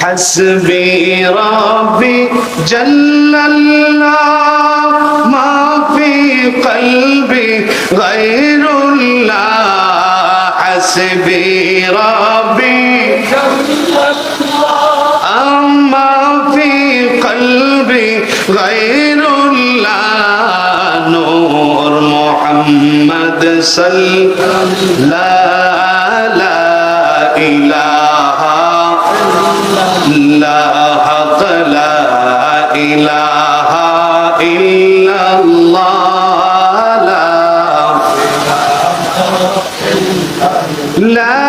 حسبي ربي جل الله ما في قلبي غير الله حسبي ربي جل الله ما في قلبي غير الله نور محمد صلى الله لا إله لا حق لا إله إلا الله لا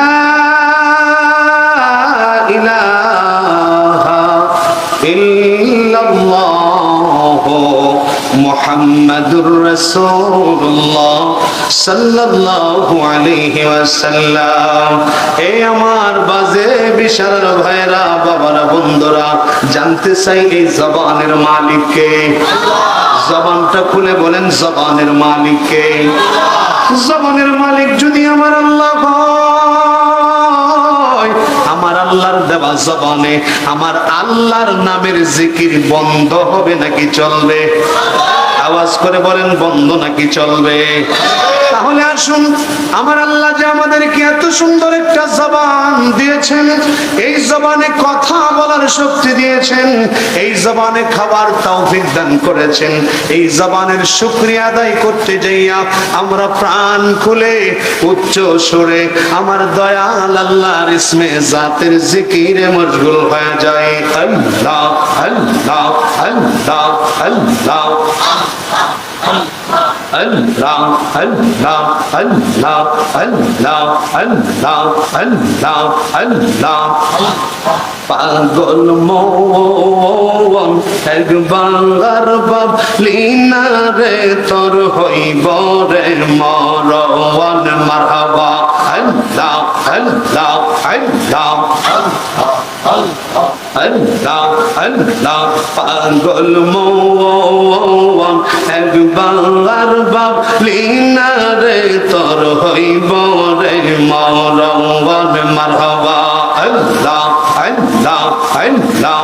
إله إلا الله محمد رسول الله সাল্লাল্লাহু আলাইহি ওয়াসাল্লাম। এই আমার বাজে বিশাল ভাইরা বাবারা বন্ধুরা, জানতে চাই এই জবানের মালিক কে? জবানটা খুলে বলেন জবানের মালিক কে? জবানের মালিক যদি আমার আল্লাহ হয়, আমার আল্লাহর দেওয়া জবানে আমার আল্লাহর নামের জিকির বন্ধ হবে নাকি চলবে? আওয়াজ করে বলেন বন্ধ নাকি চলবে? তাহলে আসুন, আমার আল্লাহ যে আমাদেরকে এত সুন্দর একটা জবান দিয়েছেন, এই জবানে কথা বলার শক্তি দিয়েছেন, এই জবানে খাবার তৌফিক দান করেছেন, এই জবানের শুকরিয়া আদায় করতে যাইয়া আমরা প্রাণ খুলে উচ্চ সুরে আমার দয়াল আল্লাহর ইসমে জাতের জিকিরে মশগুল হয়ে যায়। আল্লাহ আল্লাহ আল্লাহ আল্লাহ Allah, Allah, Allah, Allah, Allah, Allah, Allah. পাগল মন একবার ভাবলিনা রে তোর হইব রে মরওয়ান মারহাবা। আল্লাহ আল্লাহ আল্লাহ আল্লাহ আল্লাহ পাগল মন একবার ভাবলিনা রে তোর হইব রে মরওয়ান মারহাবা। আল্লাহ আল্লাহ আল্লাহ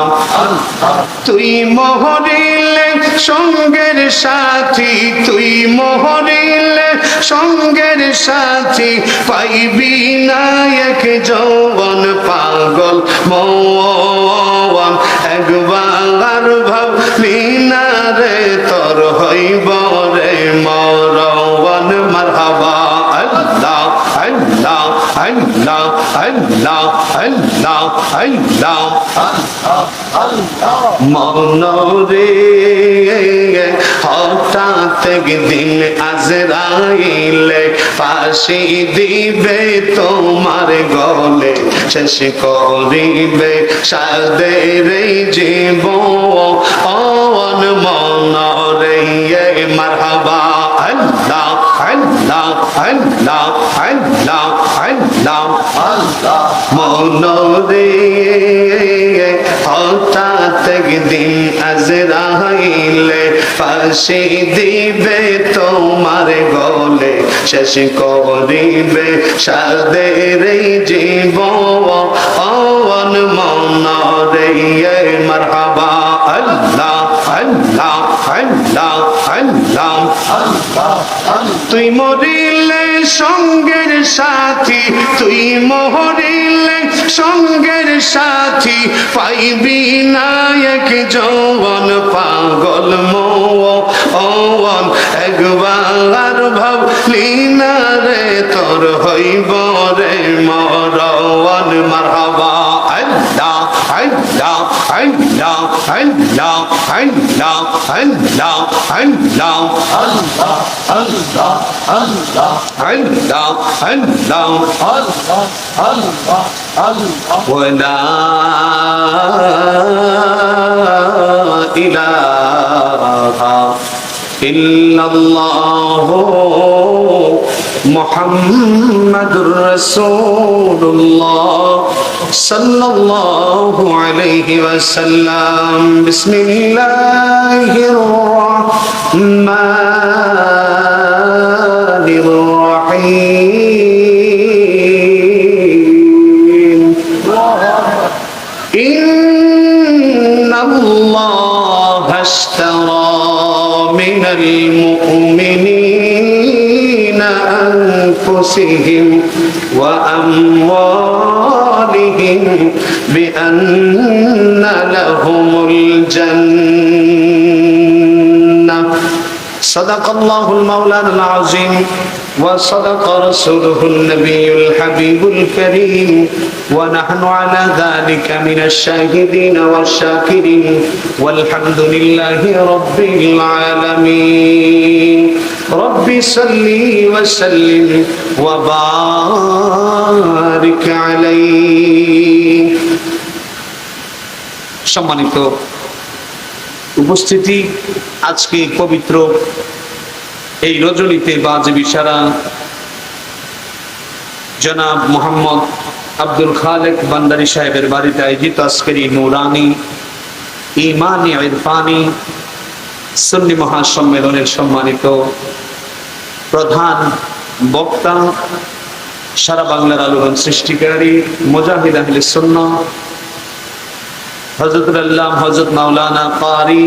তুই মহরিলে সঙ্গের সাথী, তুই মহরিলে সঙ্গের সাথী পাইবি না এক যৌবন পাগল মন একবার ভাবলি না রে তোর হইব রে মরওয়ান মারহাবা। আল্লাহ আল্লাহ আল্লাহ আল্লাহ আল্লাহ আল্লাহ মনরে হঠাৎ একদিন আজরাইলে ফাঁসি দিবে তোমার গলে, শেষ করিবে সাদের জীবন মনরে মারহাবা। আল্লাহ আল্লাহ আল্লাহ আল্লাহ আল্লাহ আল্লাহ মনরে হঠাৎ একদিন আজরাইলে ফাঁসি দিবে তোমার গলে, শেষ করিবে সাদের জীবন মনরে মারহাবা। আল্লাহ আল্লাহ আল্লাহ আল্লাহ তুই মরিলে সঙ্গের সাথী, তুই মরিলে সঙ্গের সাথী পাইবি না এক যৌবন পাগল মন একবার ভাবলি না রে তোর হইব রে মরওয়ান মারহাবা। আল্লাহ আল্লাহ আল্লাহ আল্লাহ আল্লাহ আল্লাহ আল্লাহ আল্লাহ আল্লাহ আল্লাহ আল্লাহ আল্লাহ আল্লাহ আল্লাহ ওয়ালা ইলাহা ইল্লাল্লাহ মুহাম্মাদুর রাসূলুল্লাহ সাল্লাল্লাহু আলাইহি ওয়াসাল্লাম। বিসমিল্লাহির রাহমানির الرحيم إن الله اشترى من المؤمنين أنفسهم وأموالهم بأن لهم الجنة صدق الله المولانا العظيم وصدق رسوله النبي الحبيب الكريم ونحن على ذلك من الشاهدين والشاكرين والحمد لله رب العالمين رب صل وسلم وبارك عليه সম্মানিত উপস্থিতি, আজকে পবিত্র এই রজনীতে বাজেবি সারা জনাব মোহাম্মদ আব্দুল খালেক ভান্ডারী সাহেবের বাড়িতে আয়োজিত আজকের এই নূরানি ইমানি ইরফানি সুন্নি মহাসম্মেলনের সম্মানিত প্রধান বক্তা, সারা বাংলার আলোড়ন সৃষ্টিকারী মুজাহিদ আহলে সুন্নাহ হযরতুল আল্লাহ হযরত মাওলানা কারি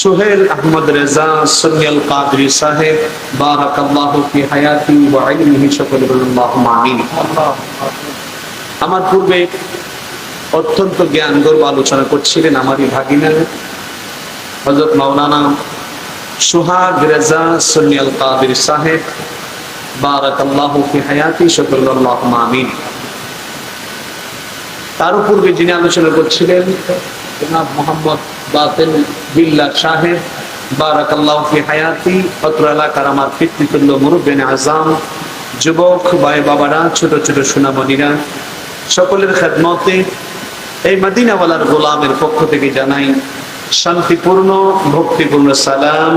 সোহেল আহমদ রেজা সুন্নিয়াল কাদরি সাহেব বারাকাল্লাহু ফি হায়াতি ওয়া ইলমিহি, সকলে বলুন আল্লাহুম্মা আমিন। আমার পূর্বে অত্যন্ত জ্ঞান গর্ব আলোচনা করছিলেন আমারই ভাগিনা হযরত মাওলানা সোহাগ রেজা সুন্নিয়াল কাদরি সাহেব বারাকাল্লাহু ফি হায়াতি, সকলে বলুন আল্লাহুম্মা আমিন। তার পূর্বে যিনি আলোচনা করছিলেন জনাব মোহাম্মদ বাতেন বিল্লাহ সাহেব বারাকাল্লাহু ফি হায়াতি, অত্র এলাকার আমার পিতৃতুল্য মুরব্বিয়ানে আযম, যুবক ভাই বাবারা, ছোট ছোট সোনামণিরা, সকলের খেদমতে এই মদিনাওয়ালার গোলামের পক্ষ থেকে জানাই শান্তিপূর্ণ ভক্তিপূর্ণ সালাম।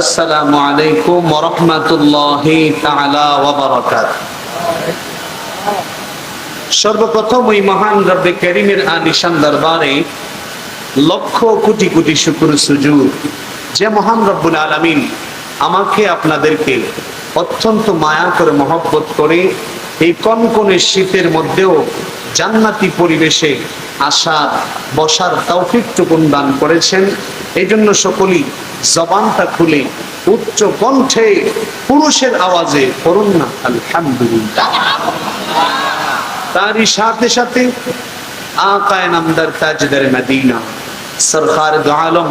আসসালামু আলাইকুম ওয়া রাহমাতুল্লাহি তাআলা ওয়া বারাকাতুহু। সর্বপ্রথম ওই মহান রব্বে কারীমের আলিশান দরবারে লক্ষ কোটি কোটি শুকর সুজুদ, যে মহান রব্বুল আলামিন আমাকে আপনাদেরকে অত্যন্ত মায়া করে মহব্বত করে এই কনকনে শীতের মধ্যেও জান্নাতি পরিবেশে আসার বসার তৌফিকটুকুন দান করেছেন। এই জন্য সকলেই জবানটা খুলে উচ্চ কণ্ঠে পুরুষের আওয়াজে পড়ুন না আলহামদুলিল্লাহ। তারই সাথে সাথে আকায়ে নামদার তাজদার মদিনা সরকার দু আলম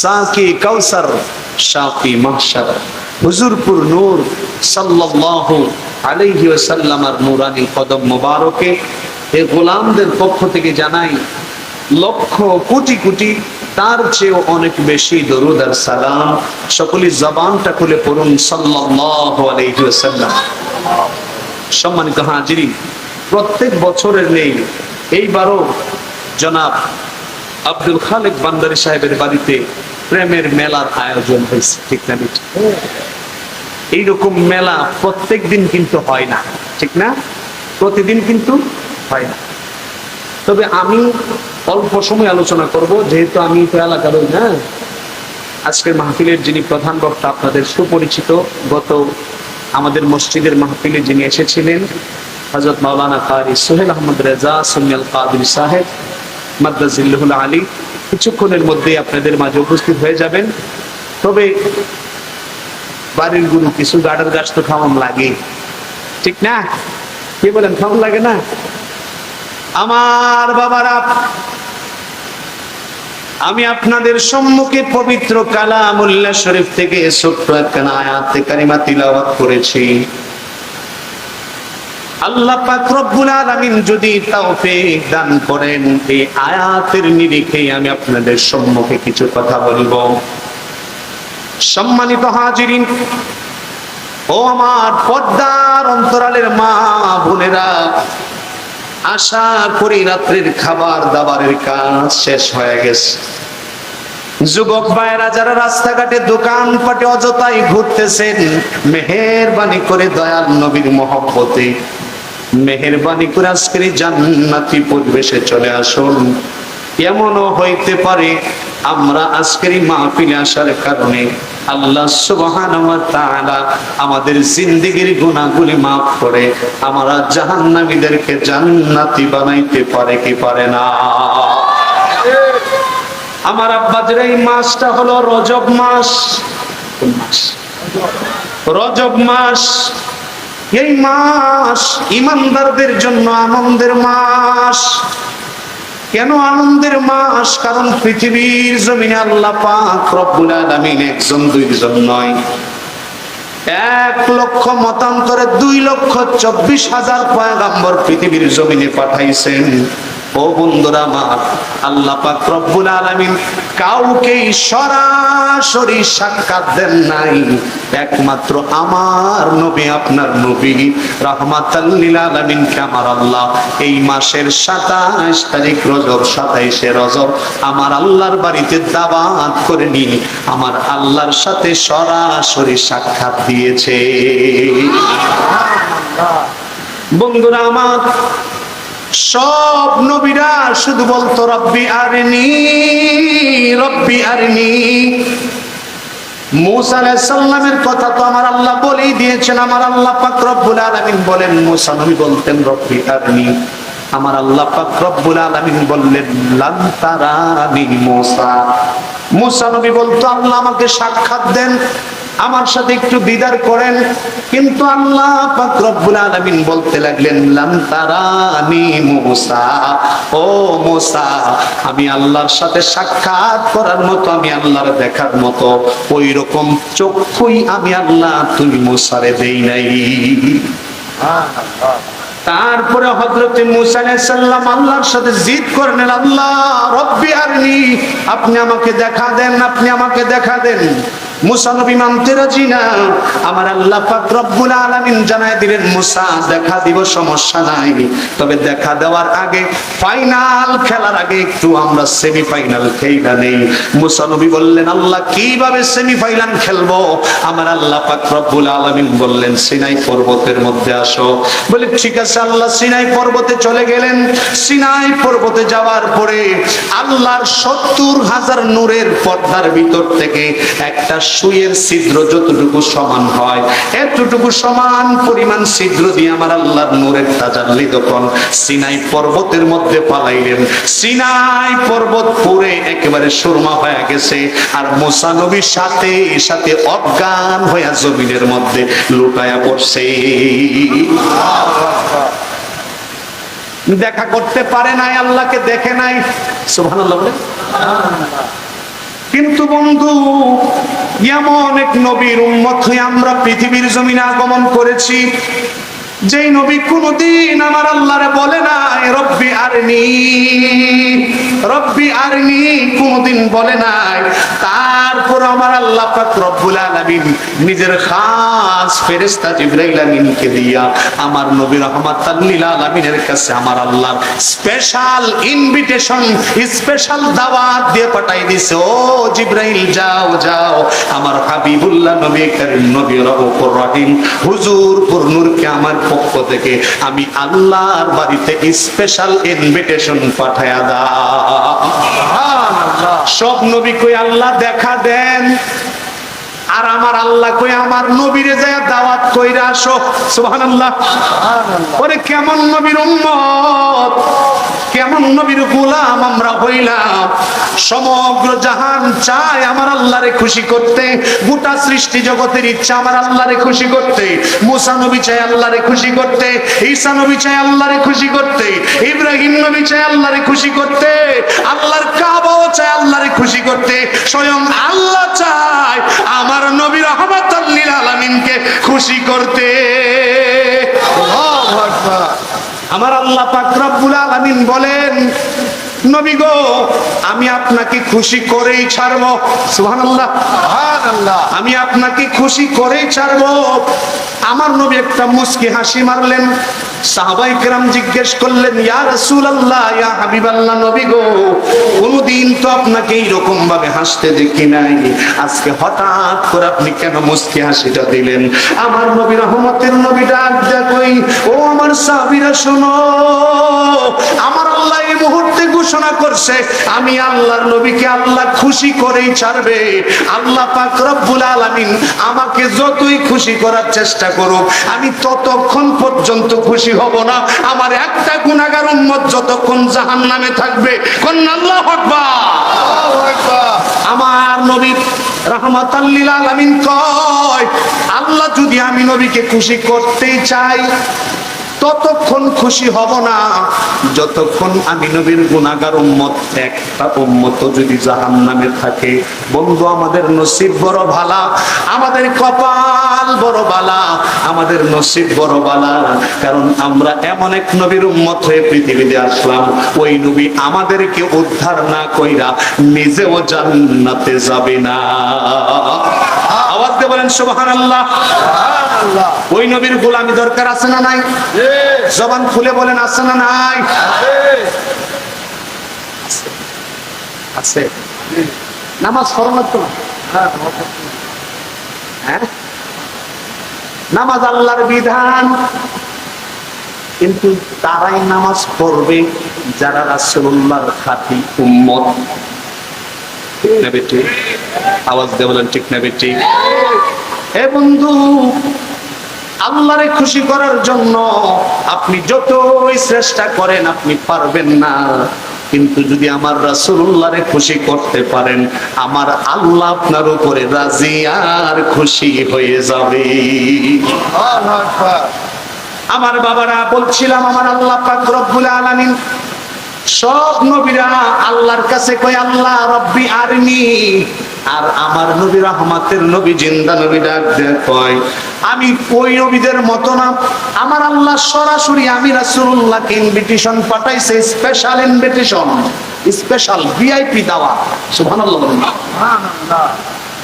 সাকি কাউসার শাফি মাহশার হুজুরপুর নূর সাল্লাল্লাহু আলাইহি ওয়াসাল্লামের নূরানি কদম মোবারকে এই গোলামদের পক্ষ থেকে জানাই লক্ষ কোটি কোটি, তার চেয়েও অনেক বেশি দরুদ আর সালাম। সকলেই জবানটা খুলে পড়ুন সাল্লাল্লাহু আলাইহি ওয়াসাল্লাম। সম্মানিত হাজিরিন, প্রত্যেক বছরের নেই এইবারও জনাব আব্দুল খালেক ভান্ডারী সাহেবের বাড়িতে প্রেমের মেলার আয়োজন হয়েছে, ঠিক না? এইরকম মেলা প্রত্যেক দিন কিন্তু হয় না, ঠিক না? প্রতিদিন কিন্তু হয় না। তবে আমি অল্প সময় আলোচনা করব, যেহেতু আমি তো এলাকার না। আজকের মাহফিলের যিনি প্রধান বক্তা আপনাদের সুপরিচিত, গত আমাদের মসজিদের মাহফিলে যিনি এসেছিলেন হযরত মাওলানা কারি সোহেল আহমদ রেজা সুন্নিয়াল কাদরি সাহেব মাদ্দাজিল্লাহুল আলী, কিছুক্ষণের মধ্যেই আপনাদের মাঝে উপস্থিত হয়ে যাবেন। তবে বাড়ির গুরু কিছু গাডার গাছ তো খাওয়ান লাগে, ঠিক না? কি বলেন, খাওয়ান লাগে না? আমার বাবারা, আমি আপনাদের সম্মুখে পবিত্র কালামুল্লাহ শরীফ থেকে ছোট্ট একখানা আয়াতে কারিমা তিলাওয়াত করেছি। আল্লাহ পাক রব্বুল আলামিন যদি তৌফিক দান করেন, এই আয়াতের নিরিখে আমি আপনাদের সম্মুখে কিছু কথা বলবো। সম্মানিত হাজিরিন, ও আমার পর্দার অন্তরালের মা বোনেরা, আশা করি রাত্রির খাবার দাবারের কাজ শেষ হয়ে গেছে। যুবক ভাইরা যারা রাস্তাঘাটে দোকান পাটে অযথাই ঘুরতেছেন, মেহেরবানি করে দয়াল নবীর মহব্বতে মেহেরবানি করে আজকের জান্নাতি পরিবেশে চলে আসুন। এমনও হইতে পারে আমরা আজকের এই মাহফিলে আসার কারণে আল্লাহ সুবহানাহু ওয়া তাআলা আমাদের জিন্দেগীর গুনাহগুলি মাফ করে আমরা জাহান্নামীদেরকে জান্নাতি বানাইতে পারে কি পারে না? আমার আব্বাদের এই মাসটা হলো রজব মাস। রজব মাস, এই মাস ইমানদারদের জন্য আনন্দের মাস। কেন আনন্দের মাস? কারণ পৃথিবীর জমিনে আল্লাহ পাক রব্বুল আলামিন একজন দুইজন নয়, 1,00,000 মতান্তরে 2,24,000 পয়গম্বর পৃথিবীর জমিনে পাঠাইছেন। ও বন্ধুরা আমার, আল্লাহ পাক রব্বুল আলামিন কাউকে সরাসরি সাক্ষাৎ দেন নাই, একমাত্র আমার নবী, আপনার নবী রাহমাতাল লিল আলামিনকে আমার আল্লাহ এই মাসের 27 তারিখ রজব, 27শে রজব আমার আল্লাহর বাড়িতে দাওয়াত করে নিয়ে আমার আল্লাহর সাথে সরাসরি সাক্ষাৎ দিয়েছে। বন্ধুরা আমার, সব নবীরা শুধু বলতো রব্বি আরিনি, রব্বি আরিনি। মূসা আলাইহিস সালামের কথা তো আমার আল্লাহ বলেই দিয়েছেন। আমার আল্লাহ পাক রব্বুল আলামিন বলেন, মূসা নবী বলতেন রব্বি আরিনি। আমার আল্লাহ পাক রব্বুল আলামিন বললেন লান তারানি মূসা। মূসা নবী বলতো আল্লাহ আমাকে সাক্ষাৎ দেন, আমার সাথে একটু দিদার করেন। কিন্তু আল্লাহ পাক রব্বুল আলামিন বলতে লাগলেন লান তারানি মূসা, ও মূসা আমি আল্লাহর সাথে সাক্ষাৎ করার মতো, আমি আল্লাহর দেখার মতো ওই রকম চক্ষুই আমি আল্লাহ তুমি মূসারে দেই নাই। তারপরে হযরত মূসা আলাইহিস সালাম আল্লাহর সাথে জিদ করলেন, আল্লাহ রব্বি আরনি, আপনি আমাকে দেখা দেন, আপনি আমাকে দেখা দেন। মূসা নবী মানতে রাজি না। আমার আল্লাহ পাক রব্বুল আলামিন জানায় দিলেন, মূসা দেখা দিব, সমস্যা নাই, তবে দেখা দেওয়ার আগে ফাইনাল খেলার আগে একটু আমরা সেমিফাইনাল খেলা নেই। মূসা নবী বললেন আল্লাহ কিভাবে সেমিফাইনাল খেলবো? আমার আল্লাহ পাক রব্বুল আলামিন বললেন সিনাই পর্বতের মধ্যে আসো। বলে ঠিক আছে, আল্লাহ সিনাই পর্বতে চলে গেলেন। সিনাই পর্বতে যাওয়ার পরে আল্লাহর 70,000 নূরের পর্দার ভিতর থেকে একটা সুইয়ের ছিদ্র যতটুকু সমান হয় এতটুকু সমান পরিমাণ ছিদ্র দিয়ে আমার আল্লাহর নূরের তাজাল্লি তখন সিনাই পর্বতের মধ্যে পালাইলেন। সিনাই পর্বত পুরে একেবারে সুরমা হয়ে গেছে, আর মূসা নবীর সাথে সাথে অজ্ঞান হয়ে জমিনের মধ্যে লুটায়া পড়ছে। দেখা করতে পারে নাই, আল্লাহকে দেখে নাই। সুবহানাল্লাহ বলে। কিন্তু বন্ধু, এমন এক নবীর উম্মত হয়ে আমরা পৃথিবীর জমিনে আগমন করেছি, যেই নবী কোনদিন আমার আল্লাহরে বলে নাই রব্বি আরনি, রব্বি আরনি, কোনদিন বলে নাই। তারপর আমার আল্লাহ পাক রব্বুল আলামিন নিজের খাস ফেরেশতা জিবরাইল আমিনকে দিয়া আমার নবী রাহমাতাল লিল আলামিনের কাছে আমার আল্লাহ স্পেশাল ইনভিটেশন, স্পেশাল দাওয়াত দিয়ে পাঠাই দিছে, ও জিবরাইল যাও যাও আমার হাবিবুল্লাহ নবী করিম নবী রউফুর রহিম হুজুর পুর নূরকে আমার পক্ষ থেকে আমি আল্লাহর বাড়িতে স্পেশাল ইনভিটেশন পাঠায়া দাও। সব নবী কই আল্লাহ দেখা দেন, আর আমার আল্লাহ কই আমার নবীরে যায় দাওয়াত কইরা আসো। সুবহানাল্লাহ। ওরে কেমন নবীর উম্মত, কেমন নবীর গোলাম আমরা হইলাম। সমগ্র জাহান চায় আমার আল্লাহরে খুশি করতে, গোটা সৃষ্টি জগতের ইচ্ছা আমার আল্লাহরে খুশি করতে। মুসা নবী চায় আল্লাহরে খুশি করতে, ঈসা নবী চায় আল্লাহরে খুশি করতে, ইব্রাহিম নবী চায় আল্লাহরে খুশি করতে, আল্লাহর কাবাও চায় আল্লাহরে খুশি করতে। স্বয়ং আল্লাহ চায় আমার নবী রাহমাতাল লিল আলামিনকে খুশি করতে। আল্লাহু আকবার। আমার আল্লাহ পাক রব্বুল আলামিন বলেন, নবী গো আমি আপনাকে খুশি করেই ছাড়বো। সুবহানাল্লাহ, সুবহানাল্লাহ। আমি আপনাকে খুশি করেই ছাড়বো। আমার নবী একটা মুস্কি হাসি মারলেন। সাহাবায়ে কেরাম জিজ্ঞেস করলেন, ইয়া রাসূলুল্লাহ, ইয়া হাবিবাল্লাহ, নবী গো কোনদিন তো আপনাকে এইরকম ভাবে হাসতে দেখি নাই, আজকে হঠাৎ করে আপনি কেন মুস্কি হাসিটা দিলেন? আমার নবী রহমতের নবী ডাক দেয়, ও আমার সাহাবীরা শোনো, আমার আল্লাহ এই মুহূর্তে ঘোষণা ঘোষণা করছে আমি আল্লাহর নবীকে আল্লাহ খুশি করেই ছাড়বে। আল্লাহ পাক রব্বুল আলামিন আমাকে যতই খুশি করার চেষ্টা করুক, আমি ততক্ষণ পর্যন্ত খুশি হব না আমার একটা গুনাহগার উম্মত যতক্ষণ জাহান্নামে থাকবে। কোন আল্লাহু আকবার। আমার নবী রাহমাতাল লিল আলামিন কয়, আল্লাহ যদি আমি নবীকে খুশি করতে চাই ততক্ষণ খুশি হব না যতক্ষণ আমি নবীর গুনাহগার উম্মত একটা উম্মত যদি জাহান্নামে থাকে। বন্ধু, আমাদের নসিব বড় ভালা, আমাদের কপাল বড় বালা, আমাদের নসিব বড় বালা, কারণ আমরা এমন এক নবীর উম্মত হয়ে পৃথিবীতে আসলাম, ওই নবী আমাদেরকে উদ্ধার না কইরা নিজেও জান্নাতে যাবে না। আওয়াজ দিয়ে বলেন সুবহানাল্লাহ। ওই নবীর গোলামি দরকার আছে না নাই? জবান খুলে বলেন আছে না নাই? আছে। নামাজ ফরজ তো না? হ্যাঁ, নামাজ আল্লাহর বিধান, কিন্তু তারাই নামাজ পড়বে যারা রাসূলুল্লাহর খাঁটি উম্মত। ঠিক না বেটি? আওয়াজ দিয়ে বলেন ঠিক না বেটি? হে বন্ধু, আল্লাহরে খুশি করার জন্য আপনি যতই চেষ্টা করেন আপনি পারবেন না, কিন্তু যদি আমার রাসূলুল্লাহরে খুশি করতে পারেন আমার আল্লাহ আপনার উপরে রাজি আর খুশি হয়ে যাবে। আমার বাবারা, বলছিলাম আমার আল্লাহ পাক রব্বুল আলামিন সব নবীরা আল্লাহর কাছে কয় আল্লাহ রব্বি আরনি, আর আমার নবী রহমতের নবী জিন্দা নবী ডাক দিয়ে কয় আমি ওই নবীদের মতো না, আমার আল্লাহ সরাসরি আমি রাসূলুল্লাহকে ইনভিটেশন পাঠাইছে, স্পেশাল ইনভিটেশন, স্পেশাল ভিআইপি দাওয়াত। সুবহানাল্লাহ। সুবহানাল্লাহ।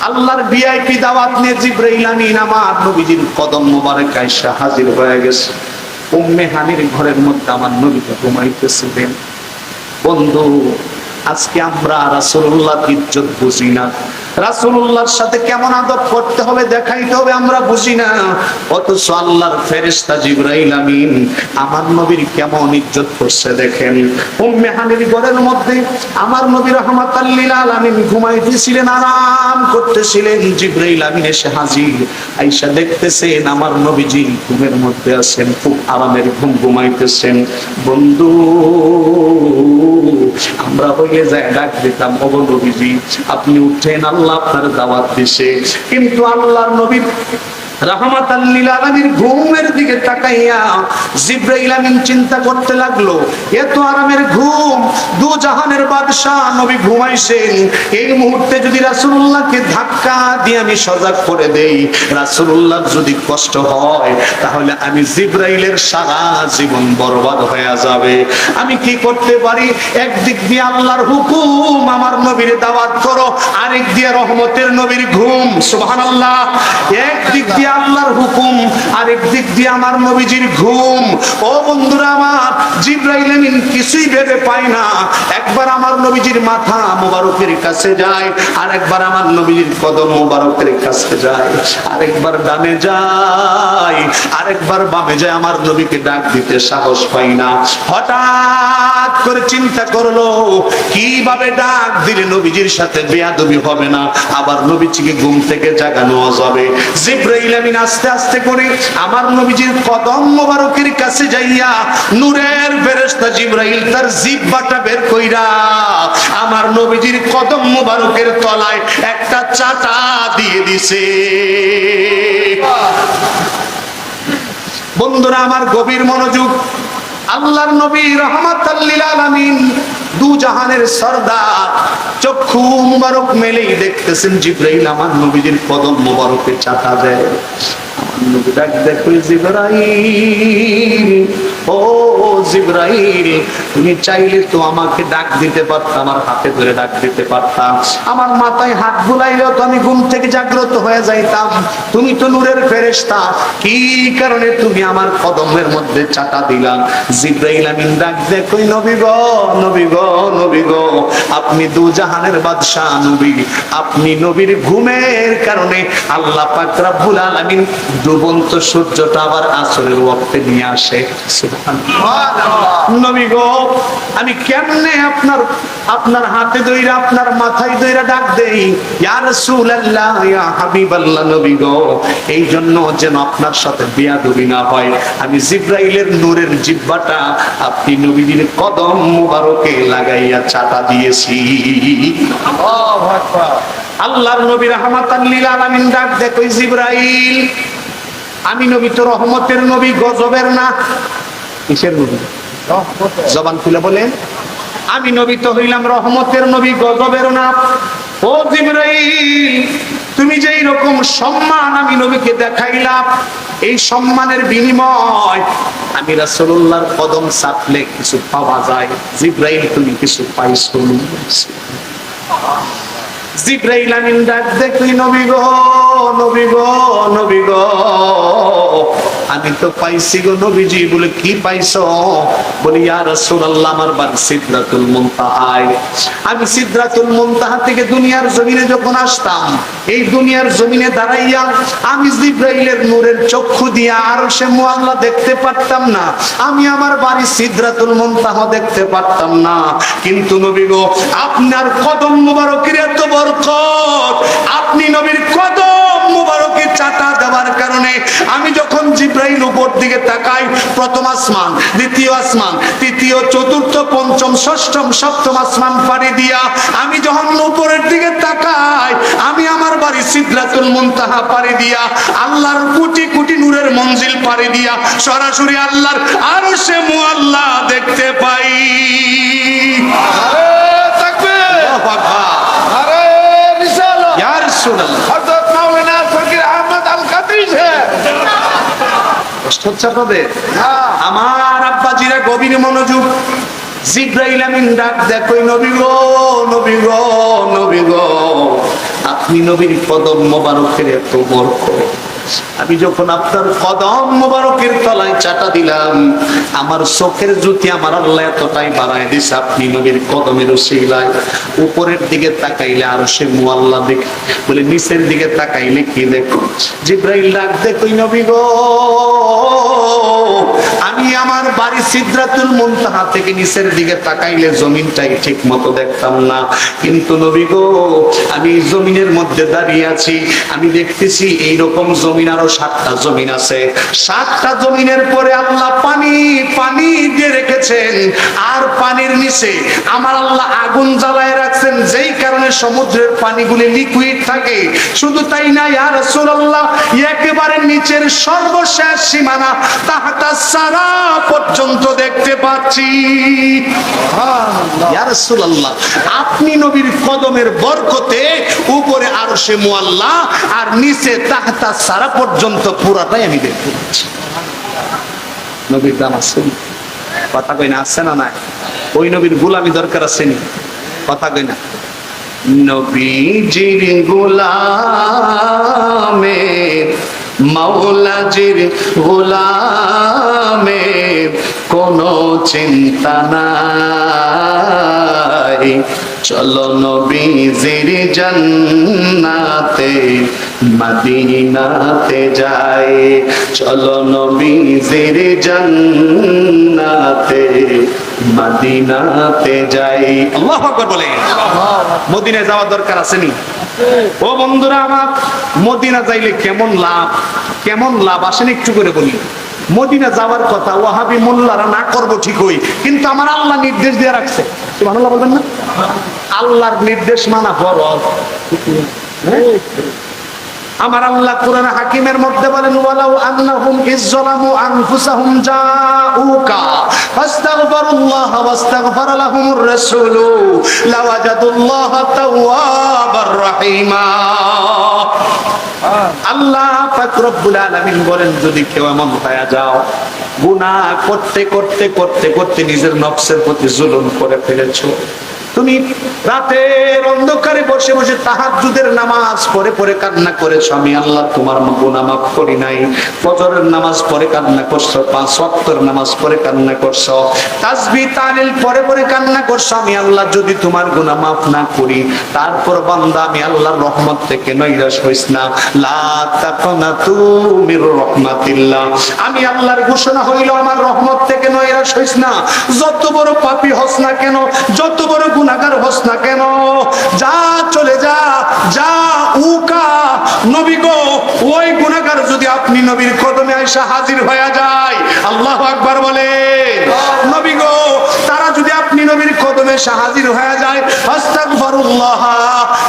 আল্লাহর ভিআইপি দাওয়াত নিয়ে জিবরাইল আমিন আমার নবীজির কদম মোবারক আয়েশা হাজির হয়ে গেছে। উম্মে হানির ঘরের মধ্যে আমার নবী ঘুমাইতেছিলেন। বন্ধু, আজকে আমরা রাসূলুল্লাহর ইজ্জত বুঝি না, রাসূলুল্লাহর সাথে কেমন আদব করতে হবে দেখাইতে হবে আমরা বুঝি না, অথচ আল্লাহর ফেরেশতা জিবরাইল আমিন আমার নবীর কেমন ইজ্জত করছে দেখেন। উম্মে হানির ঘরের মধ্যে আমার নবী রাহমাতাল লিল আলামিন ঘুমাইতেছিলেন, আরাম করতেছিলেন। জিবরাইল আমিন এসে হাজির, আয়েশা দেখতেছেন আমার নবীজি ঘুমের মধ্যে আছেন, খুব আরামের ঘুম ঘুমাইতেছেন। বন্ধু, আমরা হইলে যায় ডাক দিতাম ওগো নবীজি আপনি উঠেন, আল্লাহ আপনার দাওয়াত দিছে, কিন্তু আল্লাহর নবী রাহমাতাল লিল আলামিন ঘুমের দিকে তাকাইয়া জিবরাইল আমিন চিন্তা করতে লাগলো, এত আরামের ঘুম, দু জাহানের বাদশা নবী ঘুমাইছেন, এই মুহূর্তে যদি রাসূলুল্লাহকে ধাক্কা দিয়ে আমি সজাগ করে দেই, রাসূলুল্লাহর যদি কষ্ট হয় তাহলে আমি জিবরাইলের সারা জীবন বরবাদ হয়ে যাবে। আমি কি করতে পারি? একদিক দিয়ে আল্লাহর হুকুম আমার নবীর দাওয়াত করো, আরেক দিয়ে রহমতের নবীর ঘুম। সুবহানাল্লাহ। একদিক দিয়ে আল্লাহর হুকুম, আরেক দিক দিয়ে আমার নবীজির ঘুম। ও বন্ধুরা আমার, জিবরাইল আমিন কিছুই ভেবে পায় না, একবার আমার নবীজির মাথা মোবারকের কাছে যায়, আর একবার আমার নবীজির কদম মোবারকের কাছে যায়, আরেকবার ডানে যায়, আরেকবার বামে যায়, আমার নবীকে ডাক দিতে সাহস পাই না। হঠাৎ করে চিন্তা করলো কিভাবে ডাক দিলে নবীজির সাথে বেয়াদবি হবে না, আবার নবীজিকে ঘুম থেকে জাগানো যাবে। জিবরাইল আমিন আস্তে আস্তে করে আমার নবীজির কদম মোবারকের কাছে যাইয়া নূরের ফেরেশতা জিবরাইল তার জিহ্বাটা বের কইরা আমার নবীজির কদম মোবারকের তলায় একটা চাটা দিয়ে দিছে। বন্ধুরা আমার, গভীর মনোযোগ। আল্লাহর নবী রাহমাতাল লিল আলামিন দু জাহানের সরদার চক্ষু মুবারক মেলেই দেখতেছেন জিবরাইল আমার নবীজির কদম মুবারকে চাটা দেয়। আমার নবী ডাক দেখো জিবরাইল, ও জিবরাইল, তুমি চাইলে তো আমাকে ডাক দিতে পারতাম, আমার হাতে ধরে ডাক দিতে পারতাম, আমার মাথায় হাত বুলাইলেও তো আমি ঘুম থেকে জাগ্রত হয়ে যাইতাম। তুমি তো নূরের ফেরেশতা, কি কারণে তুমি আমার কদমের মধ্যে চাটা দিলা? জিবরাইল আমিন ডাক দেখো নবী গো, নবী গো, নবী গো, আপনি দু জাহানের বাদশা নবী, আপনি নবীর ঘুমের কারণে আল্লাহ পাক রব্বুল আলামিন ডুবন্ত সূর্যটা আবার আসরের ওয়াক্তে নিয়ে আসে। নবী গো, আমি কেমনে আপনার হাতে ধইরা আপনার মাথায় ধইরা ডাক দেই ইয়া রাসূলুল্লাহ, ইয়া হাবিবাল্লাহ। নবী গো, এই জন্য যেন আপনার সাথে বেয়াদবি না হয়, আমি জিবরাইলের নূরের জিহ্বাটা আপনি নবীর কদম মুবারকে লাগাইয়া চাটা দিয়েছি। আল্লাহু আকবার। আল্লাহর নবী রাহমাতাল লিল আলামিন ডাক দেয়, কই জিবরাইল, আমি নবী তো রহমতের নবী, গজবের না। কিসের নবী? জবান খুলে বলেন, আমি নবী তো হইলাম রহমতের নবী, গজবের না। ও জিবরাইল, তুমি যে রকম সম্মান আমি নবীকে দেখাইলাম, এই সম্মানের বিনিময় আমি রাসূলুল্লাহর কদম চাপলে কিছু পাওয়া যায়। জিবরাইল, তুমি কিছু পাইছো? জিবরাইল আমিন ডাক দেখি, নবী গো, নবী গো, নবী গো, আমি তো পাইছি গো নবীজি। বলে কি পাইছো? বলি ইয়া রাসূলুল্লাহ, আমার বাড়ি সিদরাতুল মুনতাহায়। আমি সিদরাতুল মুনতাহা থেকে দুনিয়ার জমিনে যখন আসতাম, এই দুনিয়ার জমিনে দাঁড়াইয়া আমি জিবরাইলের নূরের চক্ষু দিয়া আরশে মুআল্লা দেখতে পারতাম না, আমি আমার বাড়ি সিদরাতুল মুনতাহা দেখতে পারতাম না। কিন্তু নবী গো, আপনার কদম মুবারকের এত বরকত, আপনি নবীর কদম মুবারকে চাটা দেওয়ার কারণে আমি যখন জিবরাইল উপর দিকে তাকাই, প্রথম আসমান, দ্বিতীয় আসমান, তৃতীয়, চতুর্থ, পঞ্চম, ষষ্ঠম, সপ্তম আসমান পাড়ি দিয়া আমি যখন উপরের দিকে তাকাই, আমি আমার বাড়ি সিদরাতুল মুনতাহা পাড়ি দিয়া আল্লাহর কোটি কোটি নূরের মঞ্জিল পাড়ি দিয়া সরাসরি আল্লাহর আরশে মুআল্লা দেখতে পাই। আমার আব্বাজিরা গভীর মনোযোগ। জিবরাইল আমিন ডাক দেখো, নবী গো, নবী গো, নবী গো, আপনি নবীর কদম মোবারকের এত বরকত, আমি যখন আপনার কদম মোবারকের তলায় চাটা দিলাম, আমার চোখের জ্যোতি আমার আল্লাহ এতটাই বাড়ায় দিছে, আপনি নবীর কদমের উসিলায়। উপরের দিকে তাকাইলে আরশে মুআল্লা দেখি, বলে নিচের দিকে তাকাইলে কি দেখো? জিবরাইল ডাক দেখো, নবী গো, আমি আমার বাড়ি সিদরাতুল মুনতাহা থেকে নিচের দিকে তাকাইলে জমিনটাই ঠিক মতো দেখতাম না, কিন্তু নবী গো, আমি জমিনের মধ্যে দাঁড়িয়ে আছি, আমি দেখতেছি এইরকম জমিন আরো 7টা জমিন আছে। 7টা জমিনের পরে আল্লাহ পানি পানি দিয়ে রেখেছেন, আর পানির নিচে আমার আল্লাহ আগুন জ্বালায় রাখছেন, যেই কারণে সমুদ্রের পানিগুলি লিকুইড থাকে। শুধু তাই না ইয়া রাসূলুল্লাহ, একেবারে নিচের সর্বশেষ সীমানা তাহতা সারা পর্যন্ত দেখতে পাচ্ছি। ইয়া রাসূলুল্লাহ, আপনি নবীর কদমের বরকতে উপরে আরশে মুআল্লা আর নিচে তাহতা সারা পর্যন্ত পুরাটাই আমি দেখতে পাচ্ছি। নবীর দাম আছে, কথা কই না, আছে না নাই? ওই নবীর গোলামি দরকার আছে নি? কথা কই না। নবীজির গোলামের, মাওলাজির গোলামের কোনো চিন্তা নাই, চলো নবীজির জান্নাতে মদিনাতে যাই, চলো নবীজির জান্নাতে মদিনাতে যাই। আল্লাহু আকবার বলে। মদিনায় যাওয়ার দরকার আছে নি? ও বন্ধুরা আমার, মদিনা যাইলে কেমন লাভ, কেমন লাভ আসেন একটু করে বলি। মদিনা যাওয়ার কথা ওয়াহাবি মোল্লারা না করবো ঠিকই, কিন্তু আমার আল্লাহ নির্দেশ দিয়ে রাখছে। সুবহানাল্লাহ বলবেন না? আল্লাহর নির্দেশ মানা ফরজ। আমার আল্লাহ কোরআন হাকিমের মধ্যে বলেন, ওয়ালাউ আন্নাহুম ইযযালামু আনফুসাহুম জাউকা ফাস্তাগফিরুল্লাহ ওয়াস্তাগফারা লাহুমুর রাসূলু লাওয়াজাদুল্লাহ তাওয়াবার রহিমা। আল্লাহ পাক রব্বুল আলামিন বলেন, যদি কেউ এমন হয়ে যাও, গুনাহ করতে করতে করতে করতে নিজের নফসের প্রতি জুলুম করে ফেলেছো, তুমি রাতের অন্ধকারে বসে বসে তাহাজ্জুদের নামাজ পড়ে পড়ে কান্না করেছো, আমি আল্লাহ তোমার গুনাহ মাফ করি নাই। ফজরের নামাজ পড়ে কান্না করছো, 5 ওয়াক্তের নামাজ পড়ে কান্না করছো, তাসবিহ তাহলিল পড়ে পড়ে কান্না করছো, আমি আল্লাহ যদি তোমার গুনাহ মাফ না করি, তারপর বান্দা আমি আল্লাহর রহমত থেকে নৈরাশ হইস না। লা তাকনাতু মির রাহমাতিল্লাহ, আমি আল্লাহর ঘোষণা হইল আমার রহমত থেকে নৈরাশ হইস না। যত বড় পাপী হস না কেন, যত বড় গুনাহগার হস না কেন, যা চলে যা, যা উকা। নবী গো, ওই গুনাহগার যদি আপনি নবীর কদমে আয়েশা হাজির হয়ে যায়, আল্লাহু আকবার বলে। নবী গো, তারা যদি আপনি নবীর কদমে এসে হাজির হয়ে যায়, আস্তাগফিরুল্লাহ,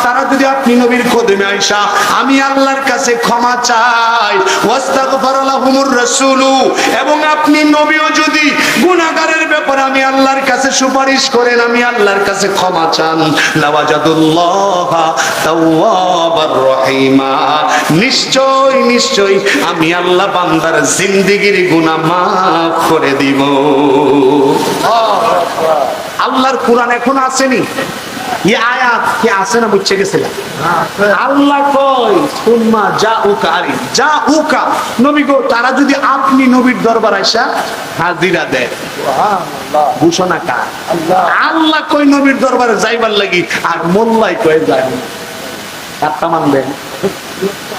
তারা যদি আপনি নবীর কদমে আয়েশা আমি আল্লাহর কাছে ক্ষমা চাই, ওয়াস্তাগফার লাহুমুর রাসূলু, এবং আপনি নবীও যদি গুনাহগারের ব্যাপারে আমি আল্লাহর কাছে সুপারিশ করেন, আমি আল্লাহর কাছে ক্ষমা চান, লাওয়াজাদুল্লাহ তাওয়াবার রহিমা, নিশ্চয় নিশ্চয় আমি আল্লাহ বান্দার জিন্দেগীর গুনাহ মাফ করে দিব। আল্লাহর কোরআন এখন আসেনি, এই আয়াত কি আছে না বুঝছে গেছিল? আল্লাহ কয় সুম্মা জাউকা, আরে জাউকা, নবী গো, তারা যদি আপনি নবীর দরবার আইসা হাজিরা দেয়, ঘোষণা কার? আল্লাহ কই নবীর দরবারে যাইবার লাগি, আর মোল্লাই কই যায় কাটটা মানবেন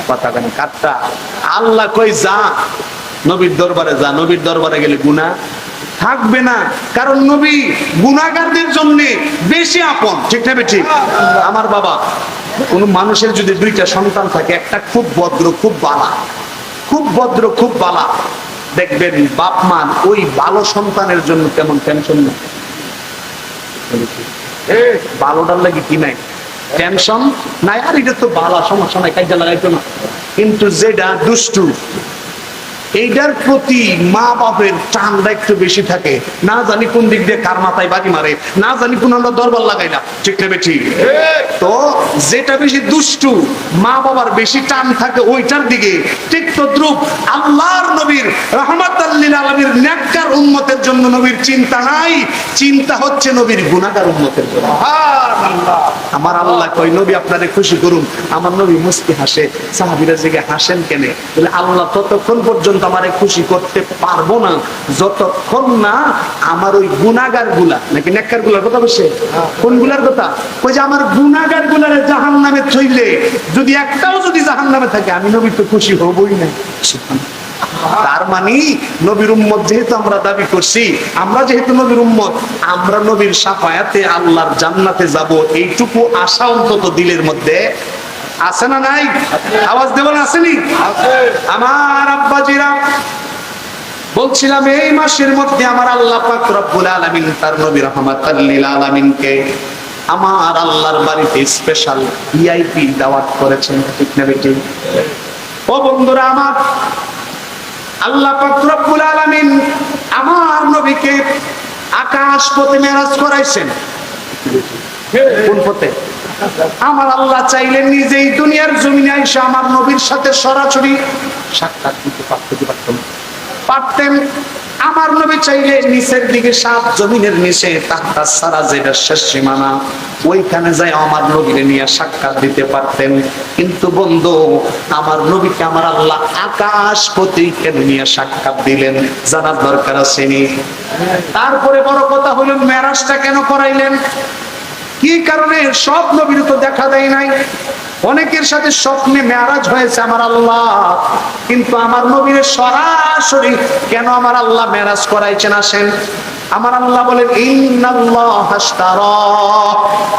কথা কেন কাটটা? আল্লাহ কই যা নবীর দরবারে যা, নবীর দরবারে গেলে গুনাহ থাকবে না, কারণ নবী গুনাহগারদের জন্য বেশি আপন, ঠিক না ঠিক? আমার বাবা, কোন মানুষের যদি 2টা সন্তান থাকে, একটা খুব ভদ্র খুব বালা, খুব ভদ্র খুব বালা, দেখবেন বাপ মা ওই ভালো সন্তানের জন্য তেমন টেনশন নেই। ভালোটার লাগে কি নাই টেনশন নাই, আর এটা তো ভালো, সমস্যা নাই, কাজে লাগাইতো না। কিন্তু যেটা দুষ্টু, এইটার প্রতি মা বাপের টানটা একটু বেশি থাকে, না জানি কোন দিক দিয়ে কার মাথায় বাড়ি মারে, না জানি কোন আমরা দরবার লাগাইলাম, ঠিক না বেঠি? তো যেটা বেশি দুষ্টু, মা বাবার বেশি টান থাকে ওইটার দিকে, ঠিক তদ্রুপ আল্লাহর নবীর রাহমাতাল লিল আলামিন নেককার উম্মতের জন্য নবীর চিন্তা নাই, চিন্তা হচ্ছে নবীর গুনাহগার উম্মতের জন্য। সুবহানাল্লাহ। আমার আল্লাহ কই নবী আপনারে খুশি করুন, আমার নবী মুস্কি হাসে, সাহাবীরা জিজ্ঞে হাসেন কেন? বলে আল্লাহ ততক্ষণ পর্যন্ত আমারে খুশি করতে পারবো না যতক্ষণ না আমার ওই গুনাহগার গুলা, নাকি নেককার গুলার কথা বলছে, কোন গুলার কথা? ওই যে আমার গুনাহগার গুলারে জাহান্নামে থইলে যদি একটাও যদি জাহান্নামে থাকে, আমি নবী তো খুশি হবই না। তার মানে নবীর উম্মত যেহেতু আমরা দাবি করছি, আমরা যেহেতু নবীর উম্মত, আমরা নবীর শাফায়াতে আল্লাহর জান্নাতে যাব, এইটুকু আশা অন্তত দিলের মধ্যে আছে না নাই? আওয়াজ দেবেন, আসেনি? আমার আব্বাজিরা, বলছিলাম এই মাসের মধ্যে আমার আল্লাহ পাক রব্বুল আলামিন তার নবী রাহমাতাল লিল আলামিনকে আমার আল্লাহর বাড়িতে স্পেশাল ভিআইপি দাওয়াত করেছেন, ঠিক না বেটি? ও বন্ধুরা আমার, আল্লাহ পাক রব্বুল আলামিন আমার নবীকে আকাশ পথে মেরাজ করাইছেন। কোন পথে? আমার আল্লাহ চাইলে নিজেই দুনিয়ার জমিনে এসে আমার নবীর সাথে সরাসরি সাক্ষাৎ দিতে পারতেন। আমার নবী চাইলে নিচের দিকে 7 জমিনের নিচে তাহতা সারা যেটা শেষ সীমানা, ওইখানে যাই আমার নবীকে নিয়ে সাক্ষাৎ দিতে পারতেন। কিন্তু বন্ধু, আমার নবীকে আমার আল্লাহ আকাশ পথেই কেন নিয়ে সাক্ষাৎ দিলেন জানার দরকার আছে নি? তারপরে বড় কথা হলো মেরাজটা কেন করাইলেন, কি কারণে? সব নবীর তো দেখা দেয় নাই, অনেকের সাথে স্বপ্নে মেরাজ হয়েছে আমার আল্লাহ, কিন্তু আমার নবীর সরাসরি কেন আমার আল্লাহ মেরাজ করাইছেন? আসেন, আমার আল্লাহ বলেন ইন্নাল্লাহা আশতারা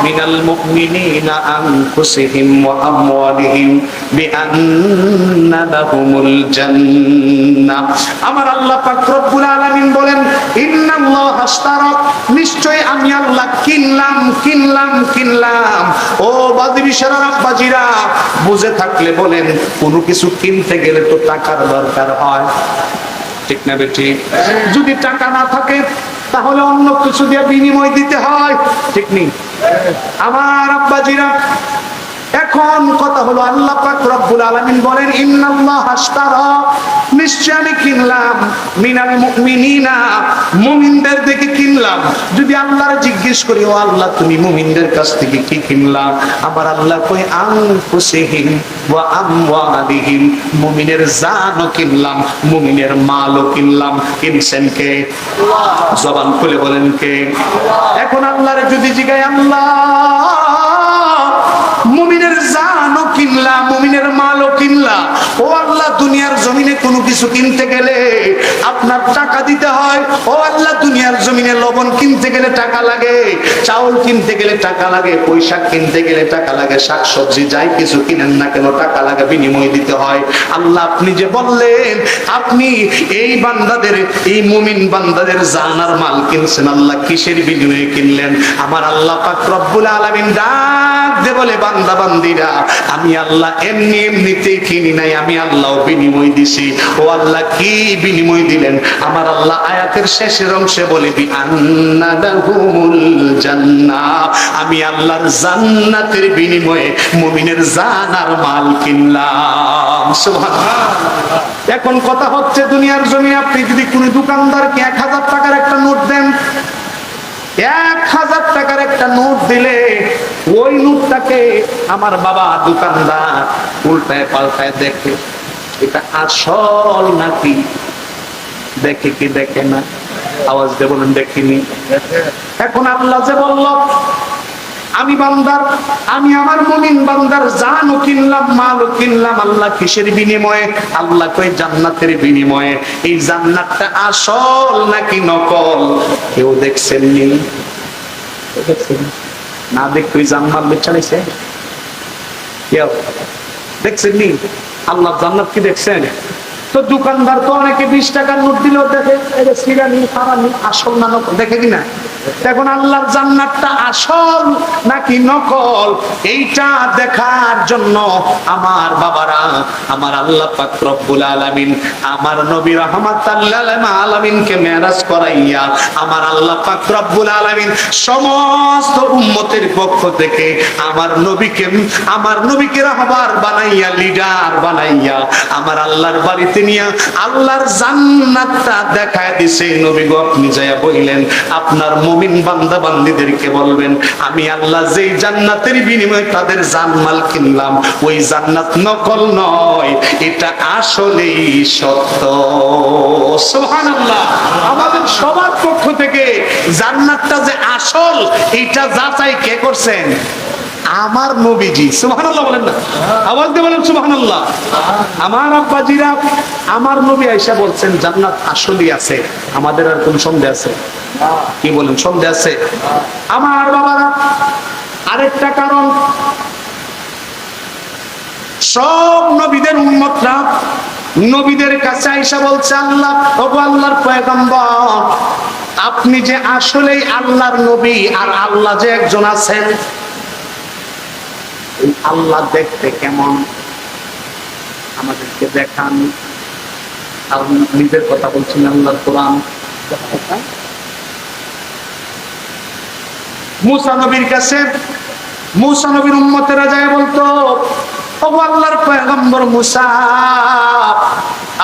মিনাল মুমিনিনা আনফুসিহিম ওয়া আমওয়ালিহিম বিআন্না লাহুমুল জান্নাহ। আমার আল্লাহ পাক রব্বুল আলামিন বলেন ইন্নাল্লাহা আশতারা, নিশ্চয় আমি আল্লাহ কিনলাম। ও বাদিবিশারা আব্বাজিরা, বুঝে থাকলে বলেন, কোনো কিছু কিনতে গেলে তো টাকার দরকার হয়, ঠিক না বেটি? যদি টাকা না থাকে তাহলে অন্য কিছু দিয়ে বিনিময় দিতে হয়, ঠিক নেই? আমার আব্বাজিরা, এখন কথা হলো আল্লাহ পাক রব্বুল আলামিন বলেন ইন্নাল্লাহ আশতারা, নিশ্চয় আমি কিনলাম মিনাল মুমিনিনা, মুমিনদের থেকে কিনলাম। যদি আল্লাহর জিজ্ঞেস করি ও আল্লাহ তুমি মুমিনদের কাছ থেকে কি কিনলা, আমার আল্লাহ কই আনফুসিহিম ওয়া আমওয়ালিহিম, মুমিনের জানও কিনলাম, মুমিনের মালও কিনলাম। কিনছেন কে? আল্লাহ। জবান খুলে বলেন কে? এখন আল্লাহর যদি জিগাই আল্লাহ মুমিনের জানও কিনলা, মুমিনের মালও কিনলা, ও আল্লাহ দুনিয়ার জমিনে কোনো কিছু কিনতে গেলে আপনার টাকা দিতে হয়। ও আল্লাহ দুনিয়ার জমিনে লবণ কিনতে গেলে টাকা লাগে, চাউল কিনতে গেলে টাকা লাগে, পোশাক কিনতে গেলে টাকা লাগে, শাকসবজি যাই কিছু কিনেন না কেন টাকা লাগে, বিনিময় দিতে হয়। আল্লাহ আপনি যে বললেন আপনি এই বান্দাদের, এই মুমিন বান্দাদের জান আর মাল কিনছেন, আল্লাহ কিসের বিনিময়ে কিনলেন? আমার আল্লাহ পাক রব্বুল আলামিন ডাক দে বলে বান্দা বান্দিরা আমি আল্লাহ এমনি এমনিতেই কিনি নাই, আমি আল্লাহ বিনিময় দিছি। ও আল্লাহ কি বিনিময় দিলেন? আমার আল্লাহ আয়াতের শেষের অংশে বলে বি আন্না লাহুমুল জান্নাহ, আমি আল্লাহর জান্নাতের বিনিময়ে মুমিনের জান আর মাল কিনলাম। সুবহানাল্লাহ। এখন কথা হচ্ছে দুনিয়ার জমিনে আপনি যদি কোনো দোকানদারকে 1000 টাকার একটা নোট দেন, 1000 টাকার একটা নোট দিলে ওই নোটটাকে আমার বাবা দোকানদার উল্টায় পাল্টায় দেখে এটা আসল নাকি, দেখে কি দেখে না? আওয়াজ দিয়ে বলেন দেখিনি। এখন আল্লাহ যে বলল আমি বান্দার, আমি আমার মুমিন বান্দার জানও কিনলাম মালও কিনলাম, আল্লাহ কিসের বিনিময়ে? আল্লাহ কই জান্নাতের বিনিময়ে। এই জান্নাতটা আসল নাকি নকল কেউ দেখছেন নি? না দেখতে জান্নাত বেচাইছে কেউ দেখছেন নি? আল্লাহ জান্নাত কি দেখছেন? তো দোকানদার তো অনেকে 20 টাকার নোট দিলেও দেখে এটা সিরানি ফারানি আসল না নকল, দেখে কিনা? এখন আল্লাহর জান্নাতটা আসল নাকি নকল এইটা দেখার জন্য আমার বাবারা, আমার আল্লাহ পাক রব্বুল আলামিন আমার নবী রাহমাতাল লিল আলামিনকে মেরাজ করাইয়া আমার আল্লাহ পাক রব্বুল আলামিন সমস্ত উম্মতের পক্ষ থেকে আমার নবীকে রাহবার বানাইয়া, লিডার বানাইয়া আমার আল্লাহর বাড়িতে নিয়ে আল্লাহর জান্নাতটা দেখায় দিছে। নবী গো আপনি যায়া বললেন আপনার মুমিন বান্দা বান্দীদেরকে বলবেন আমি আল্লাহ যেই জান্নাতের বিনিময়ে তাদের জানমাল কিনলাম ওই জান্নাত নকল নয়, এটা আসলেই সত্য। সুবহানাল্লাহ। আমাদের সবার পক্ষ থেকে জান্নাতটা যে আসল এটা যাচাই কে করছেন? আমার নবীজি। সুবহানাল্লাহ বলেন না? আওয়াজ দিয়ে বলেন সুবহানাল্লাহ। আমার আব্বাজিরা আমার নবী আয়েশা বলছেন জান্নাত আসলেই আছে, আমাদের আর কোন সন্দেহ আছে? কি বলেন সন্দেহ আছে? আমার বাবারা আরেকটা কারণ, সব নবীদের উম্মতরা নবীদের কাছে আয়েশা বলছে আল্লাহ ওগো আল্লাহর পয়গম্বর আপনি যে আসলেই আল্লাহর নবী আর আল্লাহ যে একজন আছেন, আল্লাহ দেখতে কেমন আমাদেরকে দেখান। আর নিজের কথা বলছেন আল্লাহর কোরআন। মুসা নবীর কাছে মুসা নবীর উম্মতেরা যায় বলতো ওগো আল্লাহর পয়গম্বর মুসা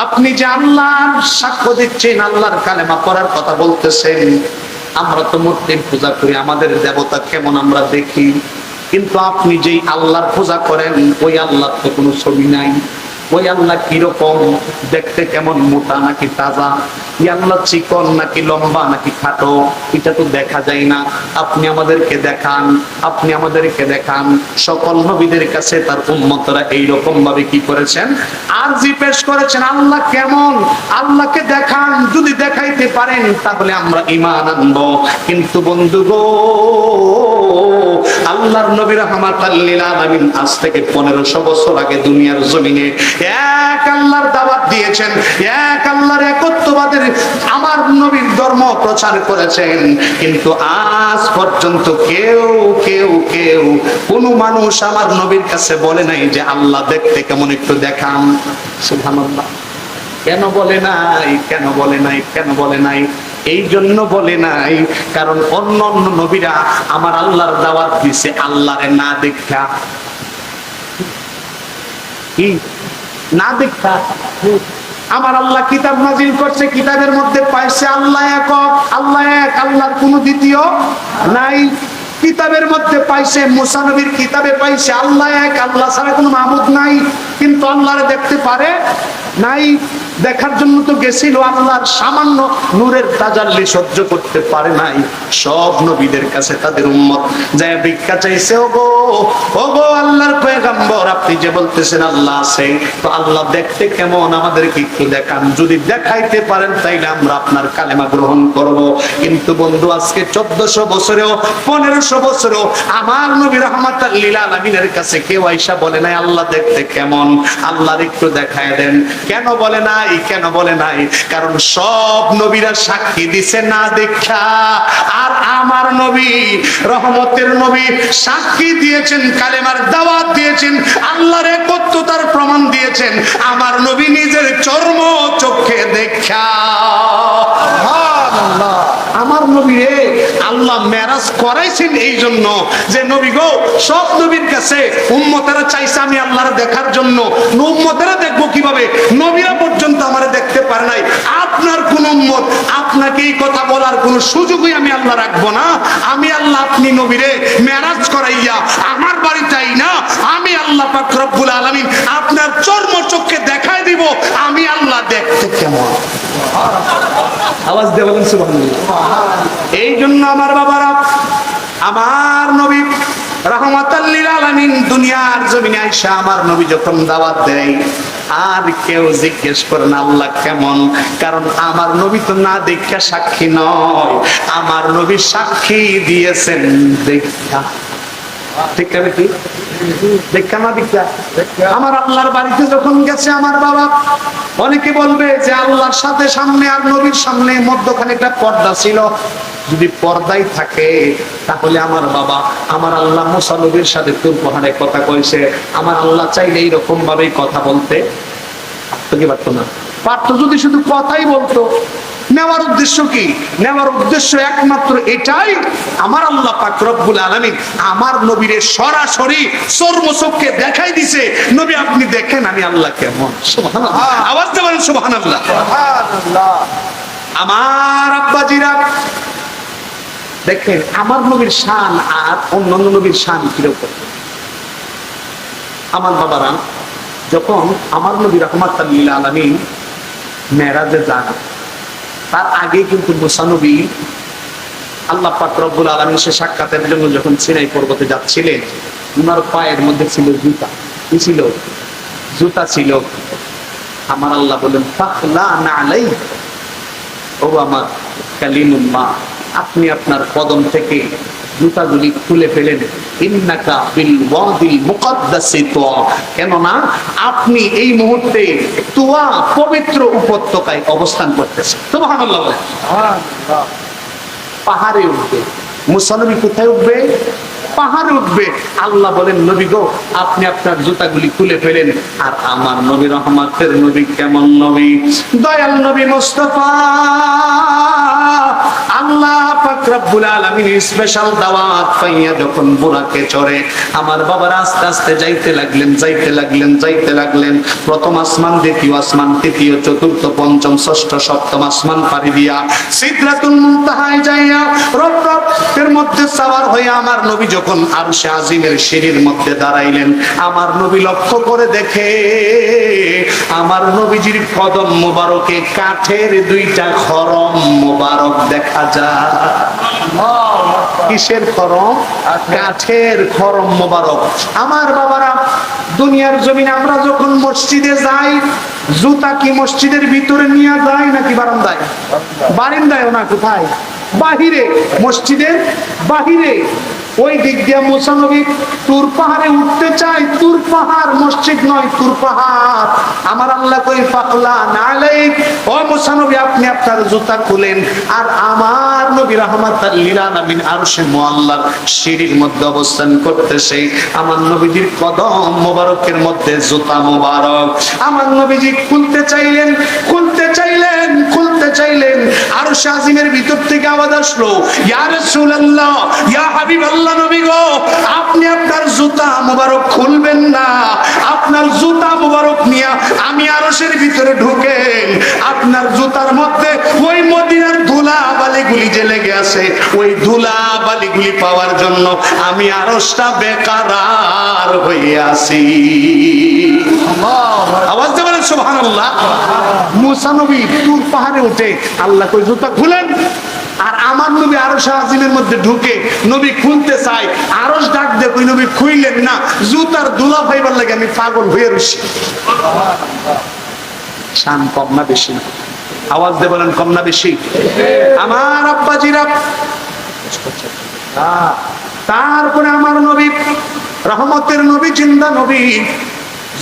আপনি যে আল্লাহর সাক্ষ্য দিচ্ছেন, আল্লাহর কালেমা পড়ার কথা বলতেছেন, আমরা তো মূর্তির পূজা করি, আমাদের দেবতা কেমন আমরা দেখি, কিন্তু আপনি যেই আল্লাহর পূজা করেন ওই আল্লাহর তো কোনো ছবি নাই। ওই আল্লাহ কিরকম দেখতে, কেমন মোটা নাকি তাজা, এই আল্লাহ চিকন নাকি লম্বা নাকি খাটো, এটা তো দেখা যায় না। আপনি আমাদেরকে দেখান, আপনি আমাদেরকে দেখান। সকল নবীদের কাছে তার উম্মতরা এইরকম ভাবে কি করেছেন? আরজি পেশ করেছেন আল্লাহ কেমন, আল্লাহকে দেখান, যদি দেখাইতে পারেন তাহলে আমরা ঈমান আনবো। কিন্তু বন্ধু গো আল্লাহর নবী রাহমাতাল লিল আলামিন আজ থেকে 1500 বছর আগে দুনিয়ার জমিনে এক আল্লাহর দাওয়াত দিয়েছেন, এক আল্লাহর একত্ববাদের আমার নবীর ধর্ম প্রচার করেছেন, কিন্তু আজ পর্যন্ত কেউ কোন মানুষ আমার নবীর কাছে বলে নাই যে আল্লাহ দেখতে কেমন একটু দেখান। সুবহানাল্লাহ। কেন বলে নাই? কেন বলে নাই? কেন বলে নাই? এই জন্য বলে নাই কারণ অন্য নবীরা আমার আল্লাহর দাওয়াত দিছে আল্লাহরে না দেখা। কি না দেখা। আমার আল্লাহ কিতাব নাজিল করছে, কিতাবের মধ্যে পাইছে আল্লাহ একক, আল্লাহ এক, আল্লাহর কোনো দ্বিতীয় নাই। কিতাবের মধ্যে পাইছে, মুসা নবীর কিতাবে পাইছে আল্লাহ এক, আল্লাহ ছাড়া কোনো মাবুদ নাই। কিন্তু আল্লাহরে দেখতে পারে নাই। দেখার জন্য তো গেছিল, আল্লাহর সামান্য নূরের তাজাল্লি সহ্য করতে পারে নাই। সব নবীদের কাছে তাদের উম্মত যায় ভিক্ষা চাইছে, ওগো ওগো আল্লাহর পয়গম্বর, আপনি যে বলতেছেন আল্লাহ আছে, তো আল্লাহ দেখতে কেমন আমাদেরকে একটু দেখান, যদি দেখাইতে পারেন তাইলে আমরা আপনার কালেমা গ্রহণ করব। কিন্তু বন্ধু, আজকে 1400 বছরেও 1500 বছরেও আমার নবী রাহমাতাল লিল আলামিনের কাছে কেউ আইসা বলে নাই আল্লাহ দেখতে কেমন, আল্লাহর একটু দেখায় দেন। কেন বলে নাই? কেন বলে নাই? কারণ সব নবীরা সাক্ষী দিছে না দেখা। আর আমার নবী, রহমতের নবী, সাক্ষী দিয়েছেন, কালেমার দাওয়াত দিয়েছেন, আল্লাহর একত্বতার প্রমাণ দিয়েছেন আমার নবী নিজের চর্ম চোখে দেখা। সুবহানাল্লাহ। আমার নবীরে আল্লাহ মেরাজ করাইছেন এই জন্য যে নবী গো, সব নবীর কাছে উম্মতেরা চাইছে আমি আল্লাহর দেখার জন্য। উম্মতেরা দেখবো কিভাবে? নবীরা পর্যন্ত আমারে দেখতে পারে নাই। আপনার কোন উম্মত, আপনাকে এই কথা বলার কোন সুযোগই আমি আল্লাহ রাখবো না। আমি আল্লাহ আপনি নবীরে মেরাজ করাইয়া আমার বাড়িটাই না, আমি আল্লাহ পাক রব্বুল আলামিন আপনার চর্ম চোখে দেখাই দিব আমি আল্লাহ দেখতে কেমন। আওয়াজ দিয়ে বলেন সুবহানাল্লাহ। এই জন্য আমার বাবারা, আমার নবী রাহমাতাল লিল আলামিন দুনিয়ার জমিনে আইসা আমার নবী যখন দাওয়াত দেয়, আর কেউ জিজ্ঞেস করে না আল্লাহ কেমন, কারণ আমার নবী তো না দেখা সাক্ষী নয়, আমার নবী সাক্ষী দিয়েছেন দেখা। ঠিক আছে কি? দেখা না দেখা? আমার আল্লাহর বাড়িতে যখন গেছে আমার বাবা, অনেকে বলবে যে আল্লাহর সাথে সামনে আর নবীর সামনে মধ্যখানে একটা পর্দা ছিল। যদি পর্দাই থাকে তাহলে আমার বাবা, আমার আল্লাহ মুসা নবীর সাথে তুর পাহাড়ে কথা কইছে, আমার আল্লাহ চাইলে এইরকম ভাবেই কথা বলতে পারতো না? পারতো যদি শুধু কথাই বলতো। নেওয়ার উদ্দেশ্য কি? নেওয়ার উদ্দেশ্য একমাত্র এটাই, আমার আল্লাহ পাক রব্বুল আলামিন আমার নবীরে সরাসরি চর্মচক্ষে দেখাই দিছে, নবী আপনি দেখেন আমি আল্লাহ কেমন। সুবহানাল্লাহ। আওয়াজ দিয়ে বলেন সুবহানাল্লাহ। সুবহানাল্লাহ। আমার আব্বাজিরা দেখেন আমার নবীর শান আর অন্যান্য নবীর শান কিরকম। আমার বাবারা, যখন আমার নবী রাহমাতাল লিল আলামিন মেরাজে যান, তার আগে কিন্তু মুসা নবী আল্লাহ পাক রব্বুল আলামিন সে সাক্ষাতের জন্য যখন সিনাই পর্বতে যাচ্ছিলেন, উনার পায়ের মধ্যে ছিল জুতা। কি ছিল? জুতা ছিল। আমার আল্লাহ বলেন ফাখলা নালাই, ও আমার কালিমুল্লাহ, আপনি আপনার কদম থেকে জুতাগুলি খুলে ফেলেন। ইন্নাকা বিল ওয়াদিল মুকাদ্দাসি তুয়া, কেননা আপনি এই মুহূর্তে তুয়া পবিত্র উপত্যকায় অবস্থান করতেছেন। সুবহানাল্লাহ। সুবহানাল্লাহ। পাহাড়ে উঠবে। মুসা নবী কোথায় উঠবে? পাহাড়ে উঠবে। আল্লাহ বলেন নবী গো, আপনি আপনার জুতাগুলি খুলে ফেলেন। আর আমার নবী রহমতের নবী কেমন নবী? দয়াল নবী মুস্তাফা, আল্লাহ পাক রব্বুল আলামিন স্পেশাল দাওয়াত পাইয়া যখন বুরাকে চড়ে, আমার বাবার আস্তে আস্তে যাইতে লাগলেন, যাইতে লাগলেন, যাইতে লাগলেন। প্রথম আসমান, দ্বিতীয় আসমান, তৃতীয়, চতুর্থ, পঞ্চম, ষষ্ঠ, সপ্তম আসমান পাড়ি দিয়া সিদরাতুল মুনতাহায় যাইয়া রব-রবের মধ্যে সাওয়ার হয়ে আমার নবী যখন আরশে আজিমের সিঁড়ির মধ্যে দাঁড়াইলেন, আমার নবী লক্ষ্য করে দেখে আমার নবীজির কদম মোবারকে কাঠের দুইটা খরম মোবারক দেখা যায়। কিসের খরম? কাঠের খরম মোবারক। আমার বাবারা, দুনিয়ার জমিনে আমরা যখন মসজিদে যাই, জুতা কি মসজিদের ভিতরে নিয়ে যায় নাকি বারান্দায়? বারান্দায় না, কোথায়? বাহিরে, মসজিদের বাহিরে। ওই দিক দিয়ে মুসা নবী তুর পাহাড়ে উঠতে চায়। তুর পাহাড় মসজিদ নয়, তুর পাহাড়। আমার আল্লাহ কই ফাখলা নালাইক, ও মুসা নবী আপনি আপনার জুতা খুলেন। আর আমার নবী রাহমাতাল লিল আলামিন আরশে মুআল্লার সিঁড়ির মধ্যে অবস্থান করতেছে। আমার নবীজির কদম মোবারকের মধ্যে জুতা মোবারক। আমার নবীজি খুলতে চাইলেন, খুলতে চাইলেন, খুলতে চাইলেন। আরশে আজিমের ভিতর থেকে থেকে আওয়াজ আসলো, ইয়া রাসূলুল্লাহ, ইয়া হাবিবাল্লাহ, নবী গো, আপনি আপনার জুতা মোবারক খুলবেন না, আপনার জুতা মোবারক নিয়ে আমি আরশের ভিতরে ঢুকেন, আপনার জুতার মধ্যে ওই মদিনার ধুলা বালিগুলি যে লেগে আছে, ওই ধুলা বালিগুলি পাওয়ার জন্য আমি আরশটা বেকারার হয়ে আছি। আওয়াজ দিয়ে বলেন সুবহানাল্লাহ। মুসা নবী তুর পাহাড়ে উঠে আল্লাহ কই জুতা খুলেন, আর আমার নবী আরশ আজিমের মধ্যে ঢুকে নবী খুলতে চাই, আরশ ডাক দিয়ে কই নবী খুইলেন না, জুতার ধুলা পাইবার লাগে আমি পাগল হয়ে রইছি। শান কম না বেশি? আওয়াজ দিয়ে বলেন কম না বেশি? আমার আব্বাজিরা, তারপরে আমার নবী, রহমতের নবী, জিন্দা নবী,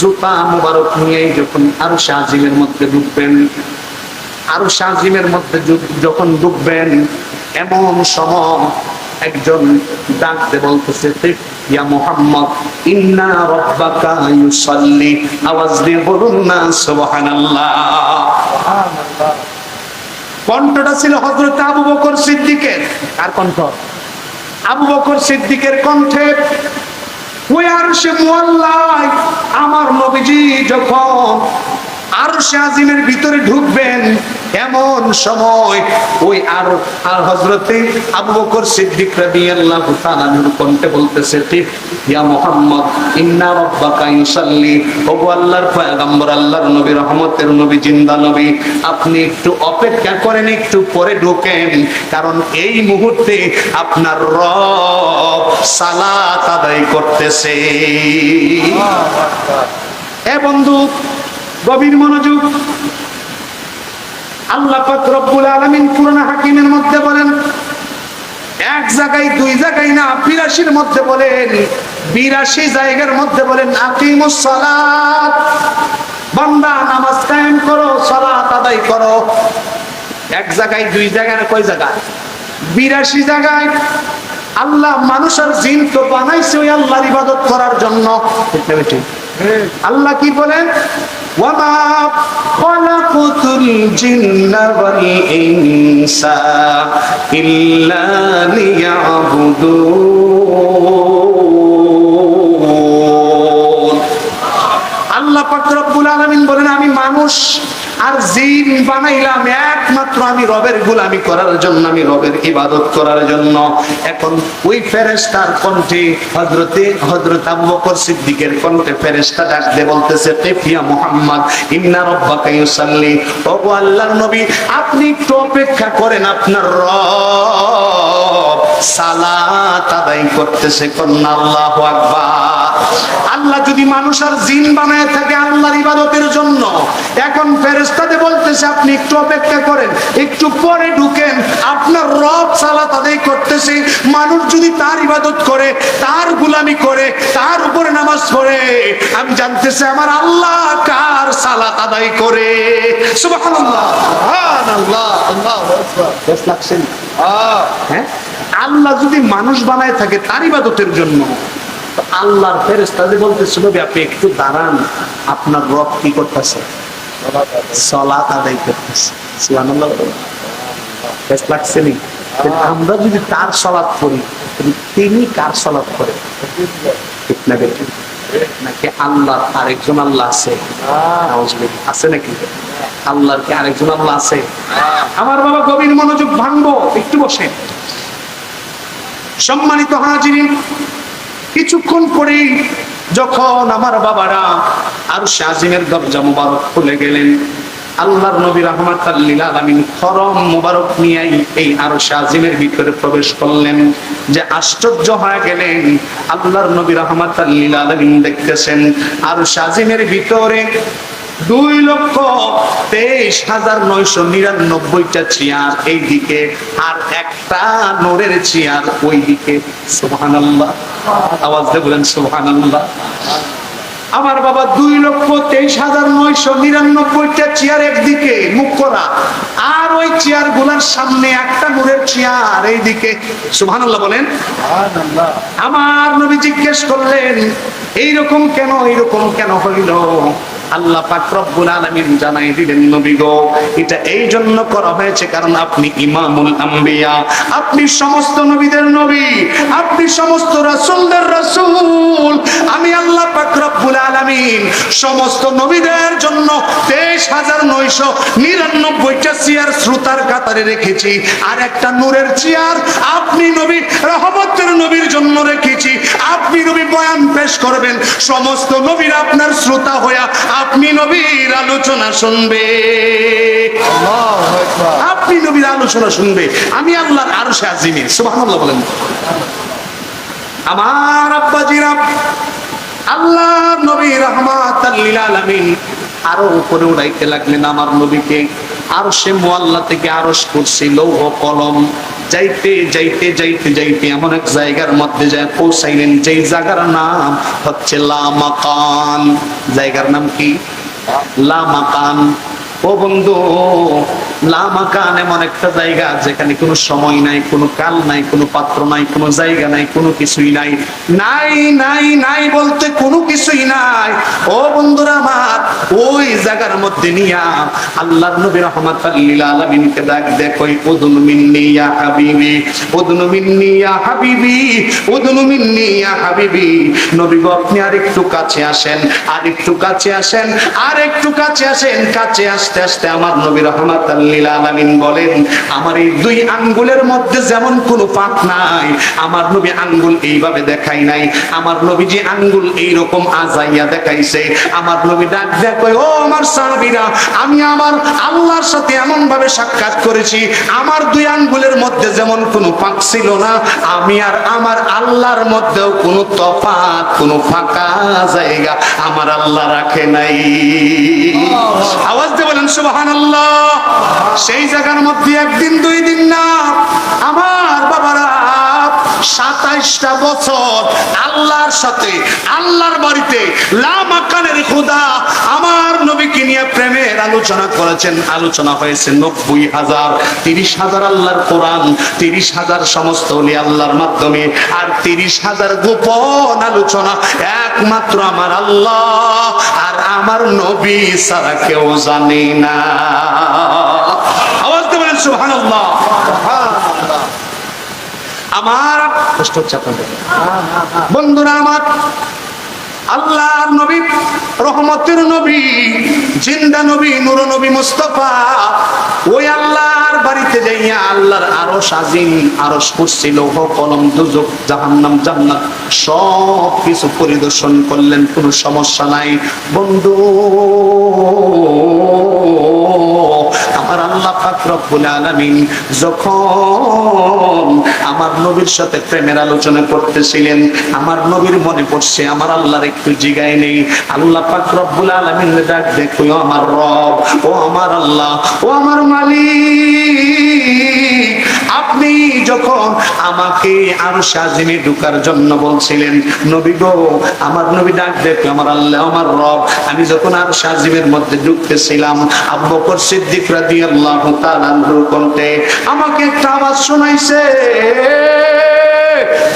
জুতা মুবারক নিয়ে যখন আরশ আজিমের মধ্যে ঢুকবেন, আরশ আজিমের মধ্যে যখন ঢুকবেন, এমন সময় একজন ডাক দিয়ে বলতেছে, ইয়া মুহাম্মদ, ইন্না রাব্বাকা ইউসাল্লি। আওয়াজ দিয়ে বলুন না সুবহানাল্লাহ। কণ্ঠটা ছিল হযরত আবু বকর সিদ্দিকের। আর কণ্ঠ? আবু বকর সিদ্দিকের কণ্ঠে। ওই আরশে মুআল্লায় আমার নবীজি যখন আরশে আজিমের ভিতরে ঢুকবেন, এমন সময় ওই আর হযরতে আবু বকর সিদ্দিক রাদিয়াল্লাহু তাআলা কণ্ঠে বলতেছে, ইয়া মুহাম্মদ, ইন্না রাব্বাকা ইউসাল্লি। ওগো আল্লাহর পয়গম্বর, আল্লাহর নবী, রহমতের নবী, জিন্দা নবী, আপনি একটু অপেক্ষা করেন, একটু পরে ঢোকেন, কারণ এই মুহূর্তে আপনার রব সালাত আদায় করতেছে। এ বন্ধু, গভীর মনোযোগ। আল্লাহ পাক রব্বুল আলামিন কুরআন হাকিমের মধ্যে বলেন, এক জায়গায় দুই জায়গায় না, ৮২-র মধ্যে বলেন, ৮২ জায়গার মধ্যে বলেন, আকিমুস সালাত, বান্দা নামাজ কায়েম করো, সালাত আদায় করো। এক জায়গায় দুই জায়গায়, কয় জায়গায়? ৮২ জায়গায়। আল্লাহ মানুষ আর জিন তো বানাইছে ওই আল্লাহর ইবাদত করার জন্য। আল্লাহ কি বলেন? ওয়ামা খালাকুতুল জিন্না ওয়াল ইনসা ইল্লা লিয়াবুদুন। আল্লাহ পাক রব্বুল আলামিন বলেন, আমি মানুষ আর জিন বানাইলাম একমাত্র আমি রবের গোলামি করার জন্য, আমি রবের ইবাদত করার জন্য। এখন ওই ফেরেশতার কণ্ঠে হযরত আবু বকর সিদ্দিকের কণ্ঠে ফেরেশতা ডাক দিয়ে বলতেছে, ইয়া মুহাম্মদ, ইন্না রাব্বাকা ইউসাল্লি। ওগো আল্লাহর নবী, আপনি একটু অপেক্ষা করেন, আপনার রব সালাত আদায় করতেছে। কন্যা আল্লাহু আকবার। আল্লাহ যদি মানুষ আর জিন বানায় থাকে আল্লাহর ইবাদতের জন্য, এখন ফেরেশতাতে বলতেছে আপনি একটু অপেক্ষা করেন, একটু পরে ঢুকেন, আপনার রব সালাত আদায় করতেছে। মানুষ যদি তার ইবাদত করে, তার গোলামি করে, তার উপরে নামাজ পড়ে, আমি জানতেছি আমার আল্লাহ কার সালাত আদায় করে। সুবহানাল্লাহ, সুবহানাল্লাহ, আল্লাহু আকবার। বেশ লাগছেন? হ্যাঁ, আল্লাহ যদি মানুষ বানায় থাকে তার ইবাদতের জন্য, আল্লাহর ফেরেশতাতে বলতেছিল আপনি একটু দাঁড়ান, আপনার রব কি করতেছে? সালাত আদায় করতেছে। সুবহানাল্লাহ। বেশ লাগছে নি? আমরা যদি তার সালাত করি, তিনি কার সালাত করে? ঠিক না বেটি? নাকি আল্লাহর আরেকজন আল্লাহ আছে? আছে নাকি? আল্লাহর কি আরেকজন আল্লাহ আছে? আমার বাবা, গভীর মনোযোগ ভাঙবো, একটু বসে। সম্মানিত হাজিরিন, কিছুক্ষণ পরেই যখন আমার বাবারা আরশে আজিমের দরজা মুবারক খুলে গেলেন, আল্লাহর নবী রাহমাতাল লিল আলামিন খরম মুবারক নিয়ে এই আরশে আজিমের ভিতরে প্রবেশ করলেন। যে আশ্চর্য হয়ে গেলেন, আল্লাহর নবী রাহমাতাল লিল আলামিন দেখতেছেন আরশে আজিমের ভিতরে 2,23,999টা চেয়ার এইদিকে, আর একটা নূরের চেয়ার ওইদিকে। সুবহানাল্লাহ। আওয়াজ দিয়ে বলেন সুবহানাল্লাহ। আমার বাবা, 2,23,999টা চেয়ার একদিকে মুখ করা, আর ওই চেয়ার গুলার সামনে একটা নূরের চেয়ার এইদিকে। সুবহানাল্লাহ বলেন। আমার নবী জিজ্ঞেস করলেন, এইরকম কেন, এইরকম কেন হইল? আল্লাহ পাক রব্বুল আলামিন জানাই দিলেন, নবী গো, এটা এই জন্য করা হয়েছে কারণ আপনি ইমামুল আম্বিয়া, আপনি সমস্ত নবীদের নবী, আপনি সমস্ত রাসূলদের রাসূল। আমি আল্লাহ পাক রব্বুল আলামিন সমস্ত নবীদের জন্য 23,999টা চেয়ার শ্রোতার কাতারে রেখেছি, আর একটা নূরের চেয়ার আপনি নবী রহমতের নবীর জন্য রেখেছি। আপনি নবী বয়ান পেশ করবেন, সমস্ত নবীর আপনার শ্রোতা হইয়া আপনি নবীর আলোচনা শুনবে, আপনি নবীর আলোচনা শুনবে। আমি আল্লাহর আরশে আজিমে, সুবহানাল্লাহ বলেন। আমার আব্বাজিরা, আল্লাহ নবী রাহমাতাল লিল আলামিন আরো উপরে উড়াইতে লাগলেন আমার নবীকে। আরশে মুআল্লা থেকে আরশ কুরসি লৌহ কলম যাইতে যাইতে যাইতে যাইতে এমন এক জায়গার মধ্যে যায় পৌঁছাইলেন, যেই জায়গার নাম হচ্ছে লা মাকান। জায়গার নাম কি? লা মাকান। ও বন্ধু, লা মাকান এমন একটা জায়গা যেখানে কোনো সময় নাই, কোনো কাল নাই, কোনো পাত্র নাই, কোনো জায়গা নাই, কোনো কিছুই নাই। নাই নাই নাই বলতে কোনো কিছুই নাই। ও বন্ধুরা আমার, ওই জায়গার মধ্যে নিয়া আল্লাহর নবী রাহমাতাল লিল আলামিনকে ডাক দেয়, কই উদুন মিন্নি ইয়া হাবিবি, উদুন মিন্নি ইয়া হাবিবি, উদুন মিন্নি ইয়া হাবিবি। নবী গো, আপনি আরেকটু কাছে আসেন, আরেকটু কাছে আসেন, আরেকটু কাছে আসেন। কাছে আস্তে আস্তে আমার নবী রাহমাতাল লিল আলামিন বলেন, আমার এই দুই আঙ্গুলের মধ্যে যেমন কোনো ফাঁক নাই, আমার নবী আঙ্গুল এইভাবে দেখাই নাই, আমার নবী যে আঙ্গুল এইরকম আজাইয়া দেখাইছে। আমার নবী ডাক দেয়, কই ও আমার সাহাবীরা, আমি আমার আল্লাহর সাথে এমন ভাবে সাক্ষাৎ করেছি, আমার দুই আঙ্গুলের মধ্যে যেমন কোনো ফাঁক ছিল না, আমি আর আমার আল্লাহর মধ্যেও কোনো তফাৎ, কোনো ফাঁকা জায়গা আমার আল্লাহ রাখে নাই। আওয়াজ দিয়ে বলেন সুবহানাল্লাহ। সেই জায়গার মধ্যে একদিন দুই দিন না, আমার বাবারা 27টা বছর আল্লাহর সাথে, আল্লাহর বাড়িতে লা মাকানের খোদা আমার নবীকে নিয়ে প্রেমের আলোচনা করেছেন। আলোচনা হয়েছে 90,000, 30,000 আল্লাহর কোরআন, 30,000 সমস্ত ওলি আল্লাহর মাধ্যমে, আর 30,000 গোপন আলোচনা একমাত্র আমার আল্লাহ আর আমার নবী ছাড়া কেউ জানে না। আওয়াজ দিয়ে বলেন সুবহানাল্লাহ। আমার কষ্ট হচ্ছে আপনাদের বন্ধুরা, আমার আল্লাহর নবী, রহমতের নবী, জিন্দা নবী, নূর নবী মুস্তাফা, ওই আল্লাহর বাড়িতে যাইয়া আল্লাহর আরশ আজিম, আরশ কুরসি, লৌহ কলম, দুজক, জাহান্নাম, জান্নাত সব কিছু পরিদর্শন করলেন, কোনো সমস্যা নাই। বন্ধু, আমার আল্লাহ পাক রব্বুল আলামিন যখন আমার নবীর সাথে প্রেমের আলোচনা করতেছিলেন, আমার নবীর মনে পড়ছে আমার আল্লাহর একটু জিগায় নেই। আল্লাহ পাক রব্বুল আলামিন ডাক দেখো, আমার রব, ও আমার আল্লাহ, ও আমার মালিক, আপনি যখন আমাকে আরশ আজিমে ঢোকার জন্য বলছিলেন, নবী গো, আমার নবী ডাক দেখো, আমার আল্লাহ, আমার রব, আমি যখন আরশ আজিমের মধ্যে ঢুকতেছিলাম, আবু বকর সিদ্দিক রাদিয়াল্লাহু তাআলা আনহুর কণ্ঠে আমাকে একটা আওয়াজ শোনাইছে,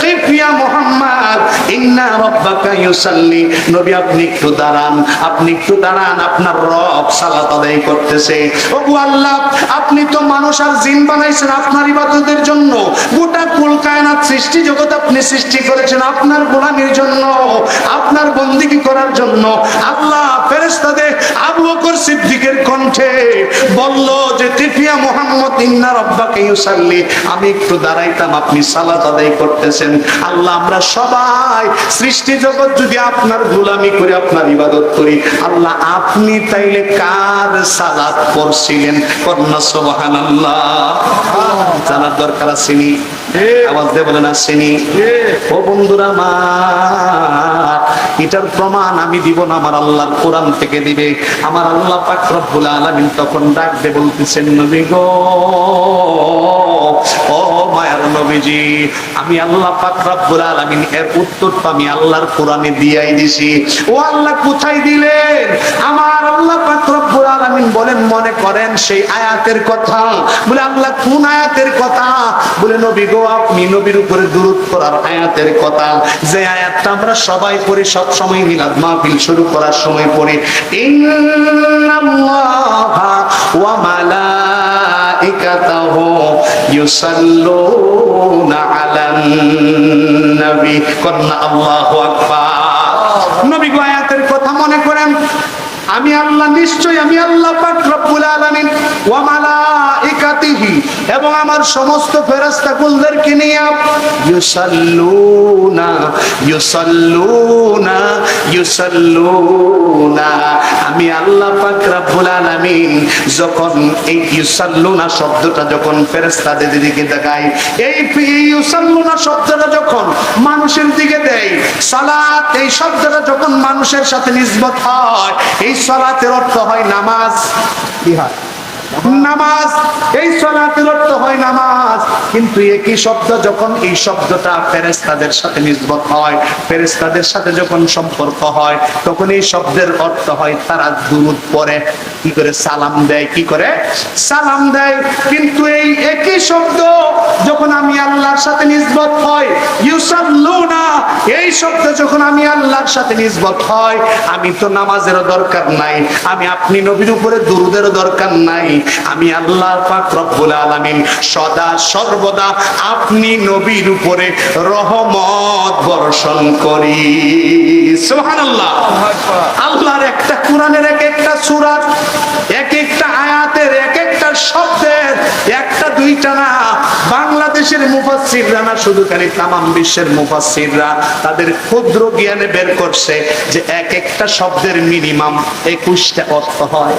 কিফিয়া মুহাম্মদ ইন্না রাব্বাকা ইউসাল্লি। নবী আপনি একটু দাঁড়ান, আপনি একটু দাঁড়ান, আপনার রব সালাত আদায় করতেছে। ওগো আল্লাহ, আপনি তো মানুষ আর জিন বানাইছেন আপনার ইবাদতের জন্য, গোটা কুল কায়নাত সৃষ্টি জগৎ আপনি সৃষ্টি করেছেন আপনার গোলামির জন্য, আপনার বন্দেগী করার জন্য। আল্লাহ ফেরেশতাদের আবু বকর সিদ্দিকের কণ্ঠে বলল যে কিফিয়া মুহাম্মদ ইন্না রাব্বাকা ইউসাল্লি, আমি একটু দাঁড়াইতাম, আপনি সালাত আদায় করতেছেন। আল্লাহ, আমরা সবাই সৃষ্টি জগৎ যদি আপনার গোলামি করে আপনার ইবাদত করি, আল্লাহ আপনি তাইলে কার সালাত করছিলেন? কন্যা সুবহানাল্লাহ। জানার দরকার আসেনি? আওয়াজ দিয়ে বলেন আসেনি? ও বন্ধুরা আমার, এটার প্রমাণ আমি দিব না, আমার আল্লাহর কোরআন থেকে দিবে। আমার আল্লাহ পাক রব্বুল আলামিন তখন ডাক দিয়ে বলতেছেন, নবী গো, ও মায়ার নবী, নবীজি, আমি আল্লাহ পাক রব্বুল আলামিন এর উত্তরটা আমি আল্লাহর কোরআনে দিয়াই দিছি। ও আল্লাহ কোথায় দিলেন? আমার আল্লাহ পাক রব্বুল আলামিন বলেন, মনে করেন সেই আয়াতের কথা। বলে আল্লাহ কোন আয়াতের কথা? বলে নবী গো, আপনি নবীর উপরে দুরূদ পড়ার আয়াতের কথা, যে আয়াতটা আমরা সবাই পড়ি, সব সময় মিলাদ মাহফিল শুরু করার সময় পড়ি, ইন্নাল্লাহা ওয়া মালাইকাতাহু ইউসাল্লুনা আলান নবী। কন্না আল্লাহু আকবার। নবী গো, আয়াতের কথা মনে করেন, আমি আল্লাহ, নিশ্চয় আমি আল্লাহ পাক রব্বুল আলামিন ওয়া মালাইকাতিহি, এবং আমার সমস্ত ফেরেশতাকুলদেরকে নিয়ে ইউসাল্লুনা ইউসাল্লুনা ইউসাল্লুনা, আমি আল্লাহ পাক রব্বুল আলামিন যখন এই ইউসাল্লুনা শব্দটা যখন ফেরেশতাদের দিকে দেখাই, এই ইউসাল্লুনা শব্দটা যখন মানুষের দিকে দেয়, সালাত এই শব্দটা যখন মানুষের সাথে নিসবত হয়, এই সালাতের অর্থ হয় নামাজ। কি হয়? নামাজ। এই সালাতের অর্থ হয় নামাজ। কিন্তু একই শব্দ যখন এই শব্দটা ফেরেশতাদের সাথে নিসবত হয়, ফেরেশতাদের সাথে যখন সম্পর্ক হয়, তখন এই শব্দের অর্থ হয় তারা দুরূদ পড়ে। কি করে? সালাম দেয়। কি করে? সালাম দেয়। কিন্তু এই একই শব্দ যখন আমি আল্লাহর সাথে নিসবত হয়, ইউসাল্লুনা, এই শব্দ যখন আমি আল্লাহর সাথে নিসবত হয়, আমি তো নামাজেরও দরকার নাই, আমি আপনি নবীর উপরে দুরূদেরও দরকার নাই, আমি আল্লাহ পাক রব্বুল আলামিন সদা সর্বদা আপনি নবীর উপরে রহমত বর্ষণ করি। সুবহানাল্লাহ। আল্লাহর একটা কোরআনের এক একটা সূরা, এক একটা আয়াতের এক একটা শব্দের একটা দুইটা না, বাংলাদেশের মুফাসসিররা না, শুধু খালি তামাম বিশ্বের মুফাসসিররা তাদের ক্ষুদ্র জ্ঞানে বের করছে যে এক একটা শব্দের মিনিমাম 21টা অর্থ হয়।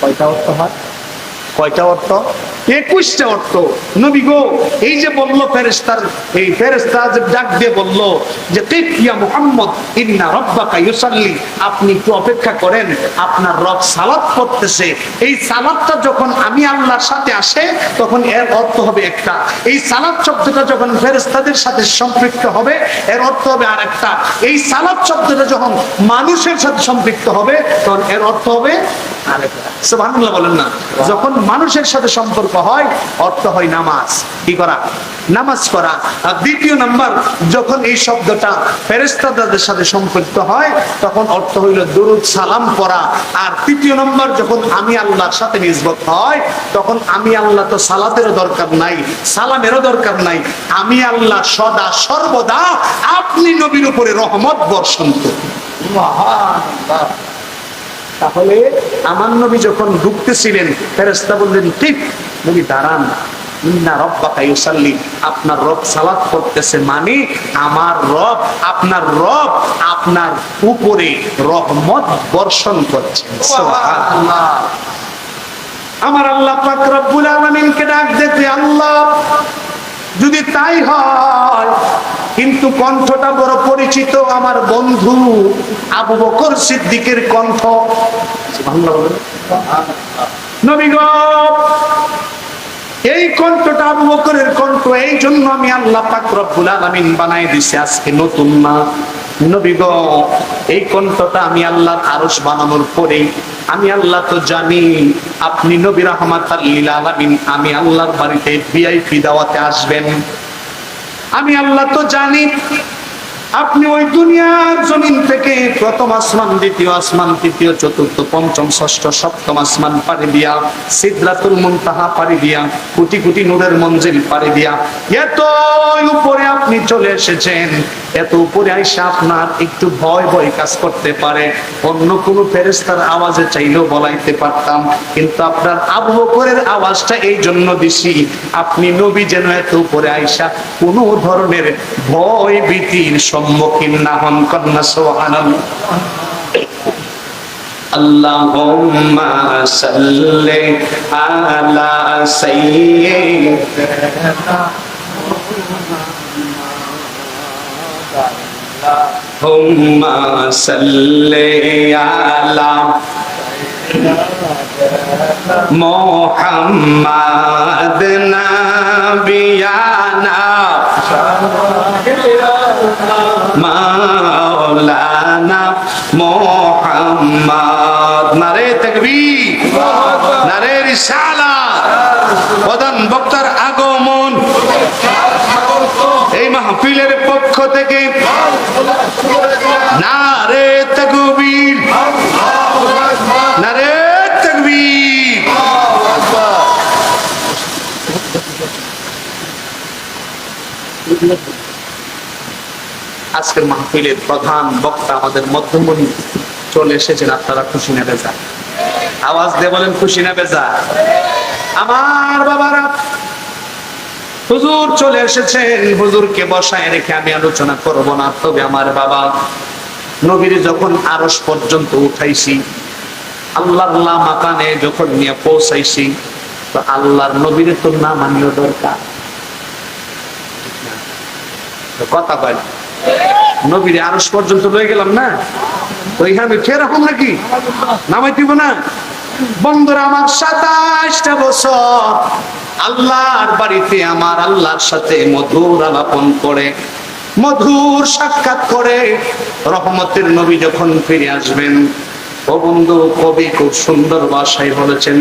কয়টা অর্থ হয়? কয়টা অর্থ? 21টা অর্থ। নবী গো, এই যে বললো ফেরেশতার, এই ফেরেশতা যে ডাক দিয়ে বললো যে কিফ ইয়া মুহাম্মদ ইন্না রাব্বাকা ইউসাল্লি, আপনি একটু অপেক্ষা করেন, আপনার রব সালাত পড়তেছে। এই সালাতটা যখন আমি আল্লাহর সাথে আসে, তখন এর অর্থ হবে একটা। এই সালাত শব্দটা যখন ফেরেশতাদের সাথে সম্পৃক্ত হবে, এর অর্থ হবে আরেকটা। এই সালাত শব্দটা যখন মানুষের সাথে সম্পৃক্ত হবে, তখন এর অর্থ হবে আরেকটা। সুবহানাল্লাহ বলেন না। যখন মানুষের সাথে সম্পর্ক হয়, অর্থ হয় নামাজ। কি করা? নামাজ করা। আর দ্বিতীয় নাম্বার, যখন এই শব্দটা ফেরেশতাদের সাথে সম্পৃক্ত হয়, তখন অর্থ হইল দুরূদ সালাম পড়া। আর তৃতীয় নাম্বার, যখন আমি আল্লাহর সাথে নিসবত হয়, তখন আমি আল্লাহ তো সালাতেরও দরকার নাই, সালামেরও দরকার নাই, আমি আল্লাহ সদা সর্বদা আপনি নবীর উপরে রহমত বর্ষণ করি। সুবহানাল্লাহ। তাহলে আমার নবী যখন ঢুকতেছিলেন, ফেরেশতা বললেন ঠিক, নবী দাঁড়ান, ইন্না রাব্বাকা ইউসাল্লি, আপনার রব সালাত করতেছে, মানে আমার রব, আপনার রব আপনার উপরে রহমত বর্ষণ করছে। সুবহানাল্লাহ। আমার আল্লাহ পাক রব্বুল আলামিনকে ডাক দিতে, আল্লাহ যদি তাই হয়, কিন্তু কণ্ঠটা বড় পরিচিত, আমার বন্ধু আবু বকর সিদ্দিকের কণ্ঠ। নবী গো, এই কণ্ঠটা আবু বকরের কণ্ঠ, এই জন্য আমি আল্লাহ পাক রব্বুল আলামিন বানাই দিছি আজকে নতুন না। নবী গো, এই কণ্ঠটা আমি আল্লাহর আরশ বানানোর পরেই আমি আল্লাহ তো জানি আপনি নবী রাহমাতাল লিল আলামিন, আমি আল্লাহর বাড়িতে ভিআইপি দাওয়াতে আসবেন। আমি আল্লাহ তো জানি আপনি ওই দুনিয়ার জমিন থেকে প্রথম আসমান, দ্বিতীয় আসমান, তৃতীয়, চতুর্থ, পঞ্চম, ষষ্ঠ, সপ্তম আসমান পাড়ি দিয়া, সিদরাতুল মুনতাহা পাড়ি দিয়া, কোটি কোটি নূরের মঞ্জিল পাড়ি দিয়া এত উপরে আপনি চলে এসেছেন। এত উপরে আইসা আপনার একটু ভয় ভয় কাজ করতে পারে, অন্য কোনো ফেরেশতার আওয়াজে চাইলেও বলাইতে পারতাম, কিন্তু আপনার আবু বকরের আওয়াজটা এই জন্য দিছি আপনি নবী যেন এত উপরে আইসা কোনো ধরনের ভয় ভীতির সম্মুখীন না হন। কন্যা সুবহানাল্লাহ। আল্লাহুম্মা সাল্লি আলা সাইয়্যিদিনা আল্লাহুম্মা সাল্লি আলা মোহাম্মদ নবিয়ানা মাওলানা মোহাম্মদ। নারে তাকবীর, নারে রিসালাত। প্রধান বক্তার আগমন এই মাহফিলের পক্ষ থেকে নারে তাকবীর, নারে তাকবীর। আজকের মাহফিলের প্রধান বক্তা আমাদের মধ্যমণি চলে এসেছেন। আপনারা খুশি না বেজা? আওয়াজ দিয়ে বলেন খুশি না বেজা? আমার বাবারা, হুজুর চলে এসেছেন। হুজুরকে বসায় রেখে আমি আলোচনা করব না। তবে আমার বাবা নবীর যখন আরশ পর্যন্ত উঠাইছি, আল্লাহর মাকানে যখন নিয়ে পৌঁছাইছি, তো আল্লাহর নবীর তো না মানিও দরকার। কথা কয় না, নবীর আরশ পর্যন্ত লয়ে গেলাম না, তো এখানে ফের এখন নাকি নামাই দিব না? বন্ধুরা আমার, 27টা বছর আল্লাহর বাড়িতে আমার আল্লাহর সাথে মধুর আলাপন করে, মধুর সাক্ষাৎ করে, রহমতের নবী যখন ফিরে আসবেন, ও বন্ধু, কবি খুব সুন্দর ভাষায় বলেছেন,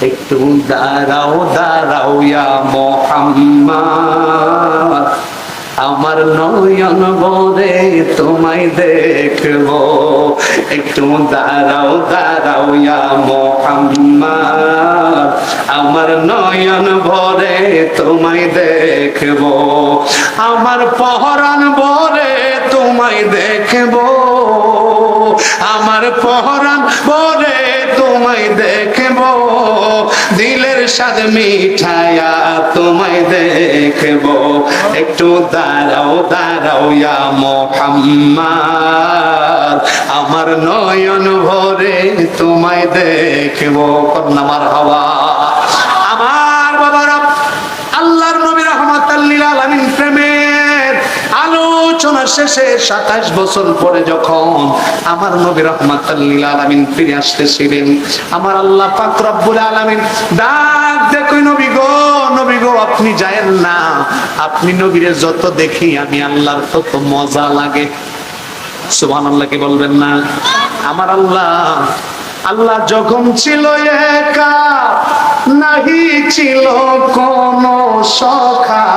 একটু দাঁড়াও দাঁড়াও ইয়া মুহাম্মদ, আমার নয়ন ভরে তোমায় দেখবো। একটু দাঁড়াও দাঁড়াও ইয়া মুহাম্মদ, আমার নয়ন ভরে তোমায় দেখবো। আমার পহরান ভরে তোমায় দেখবো, আমার পহরান ভরে তোমায় দেখবো। দিলের স্বাদ মিঠায়া তোমায় দেখবো। একটু দাঁড়াও দাঁড়াও ইয়া মুহাম্মদ, আমার নয়ন ভরে তোমায় দেখবো। কন্যা মারহাবা। আমার বাবারা, আল্লাহর নবী রাহমাতাল লিল আলামিন প্রেমের আলোচনা শেষে 27 বছর পরে যখন আমার নবী রাহমাতাল লিল আলামিন ফিরে আসতেছিলেন, আমার আল্লাহ পাক রব্বুল আলামিন ডাক দেখো, নবী গো, নবী গো, আপনি যায়েন না। আপনি নবীরে যত দেখি আমি আল্লাহর তত মজা লাগে। সুবহানাল্লাহ কি বলবেন না? আমার আল্লাহ যখন ছিল একা, নাহি ছিল কোন সখা,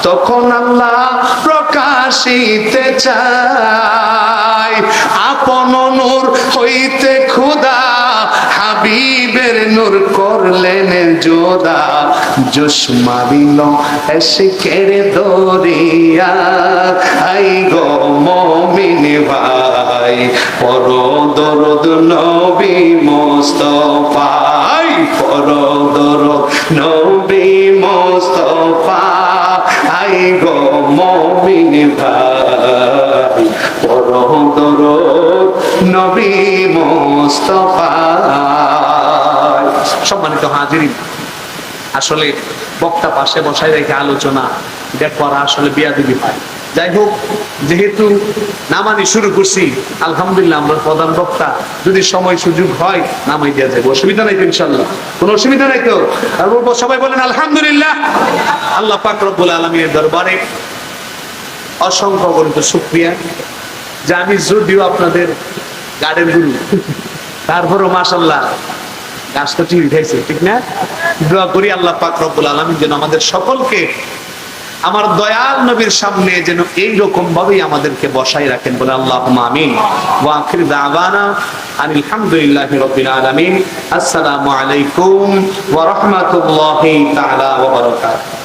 তখন আল্লাহ প্রকাশিতে চায় আপন নূর হইতে খোদা, হাবিবের নূর করলেন জোদা। জোশ মারিল এশকের দরিয়া, আই গো মুমিন ভাই, পড়ো দরুদ নবী মুস্তাফা, পড়ো দরুদ নবী মুস্তাফা, আই গো মুমিন ভাই, পড়ো দরুদ নবী মুস্তাফা। সম্মানিত হাজিরিন, আসলে বক্তা পাশে বসায় রেখে আলোচনা এটা করা আসলে বিয়াদবি হয়। যাই হোক, যেহেতু নামানি শুরু করছি, আলহামদুলিল্লাহ আমরা প্রধান বক্তা, যদি সময় সুযোগ হয় নামাই দেওয়া যাবে, অসুবিধা নাই তো? ইনশাল্লাহ কোনো অসুবিধা নাই তো? আর বলবো সবাই বলেন আলহামদুলিল্লাহ। আল্লাহ পাক রব্বুল আলামিনের দরবারে অসংখ্য গণিত শুকরিয়া যে আমি যদিও আপনাদের গার্ডেন গুরু, তারপরও মাশাআল্লাহ গাছ তো ঠিক খাইছে, ঠিক না? দোয়া করি আল্লাহ পাক রব্বুল আলামিন যেন আমাদের সকলকে আমার দয়াল নবীর সামনে যেন এইরকম ভাবেই আমাদেরকে বসাই রাখেন, বলে আল্লাহুম্মা আমিন। ওয়া আখির দাওয়ানা আনিল হামদুলিল্লাহি রাব্বিল আলামিন। আসসালামু আলাইকুম ওয়া রাহমাতুল্লাহি তাআলা ওয়া বারাকাতুহু।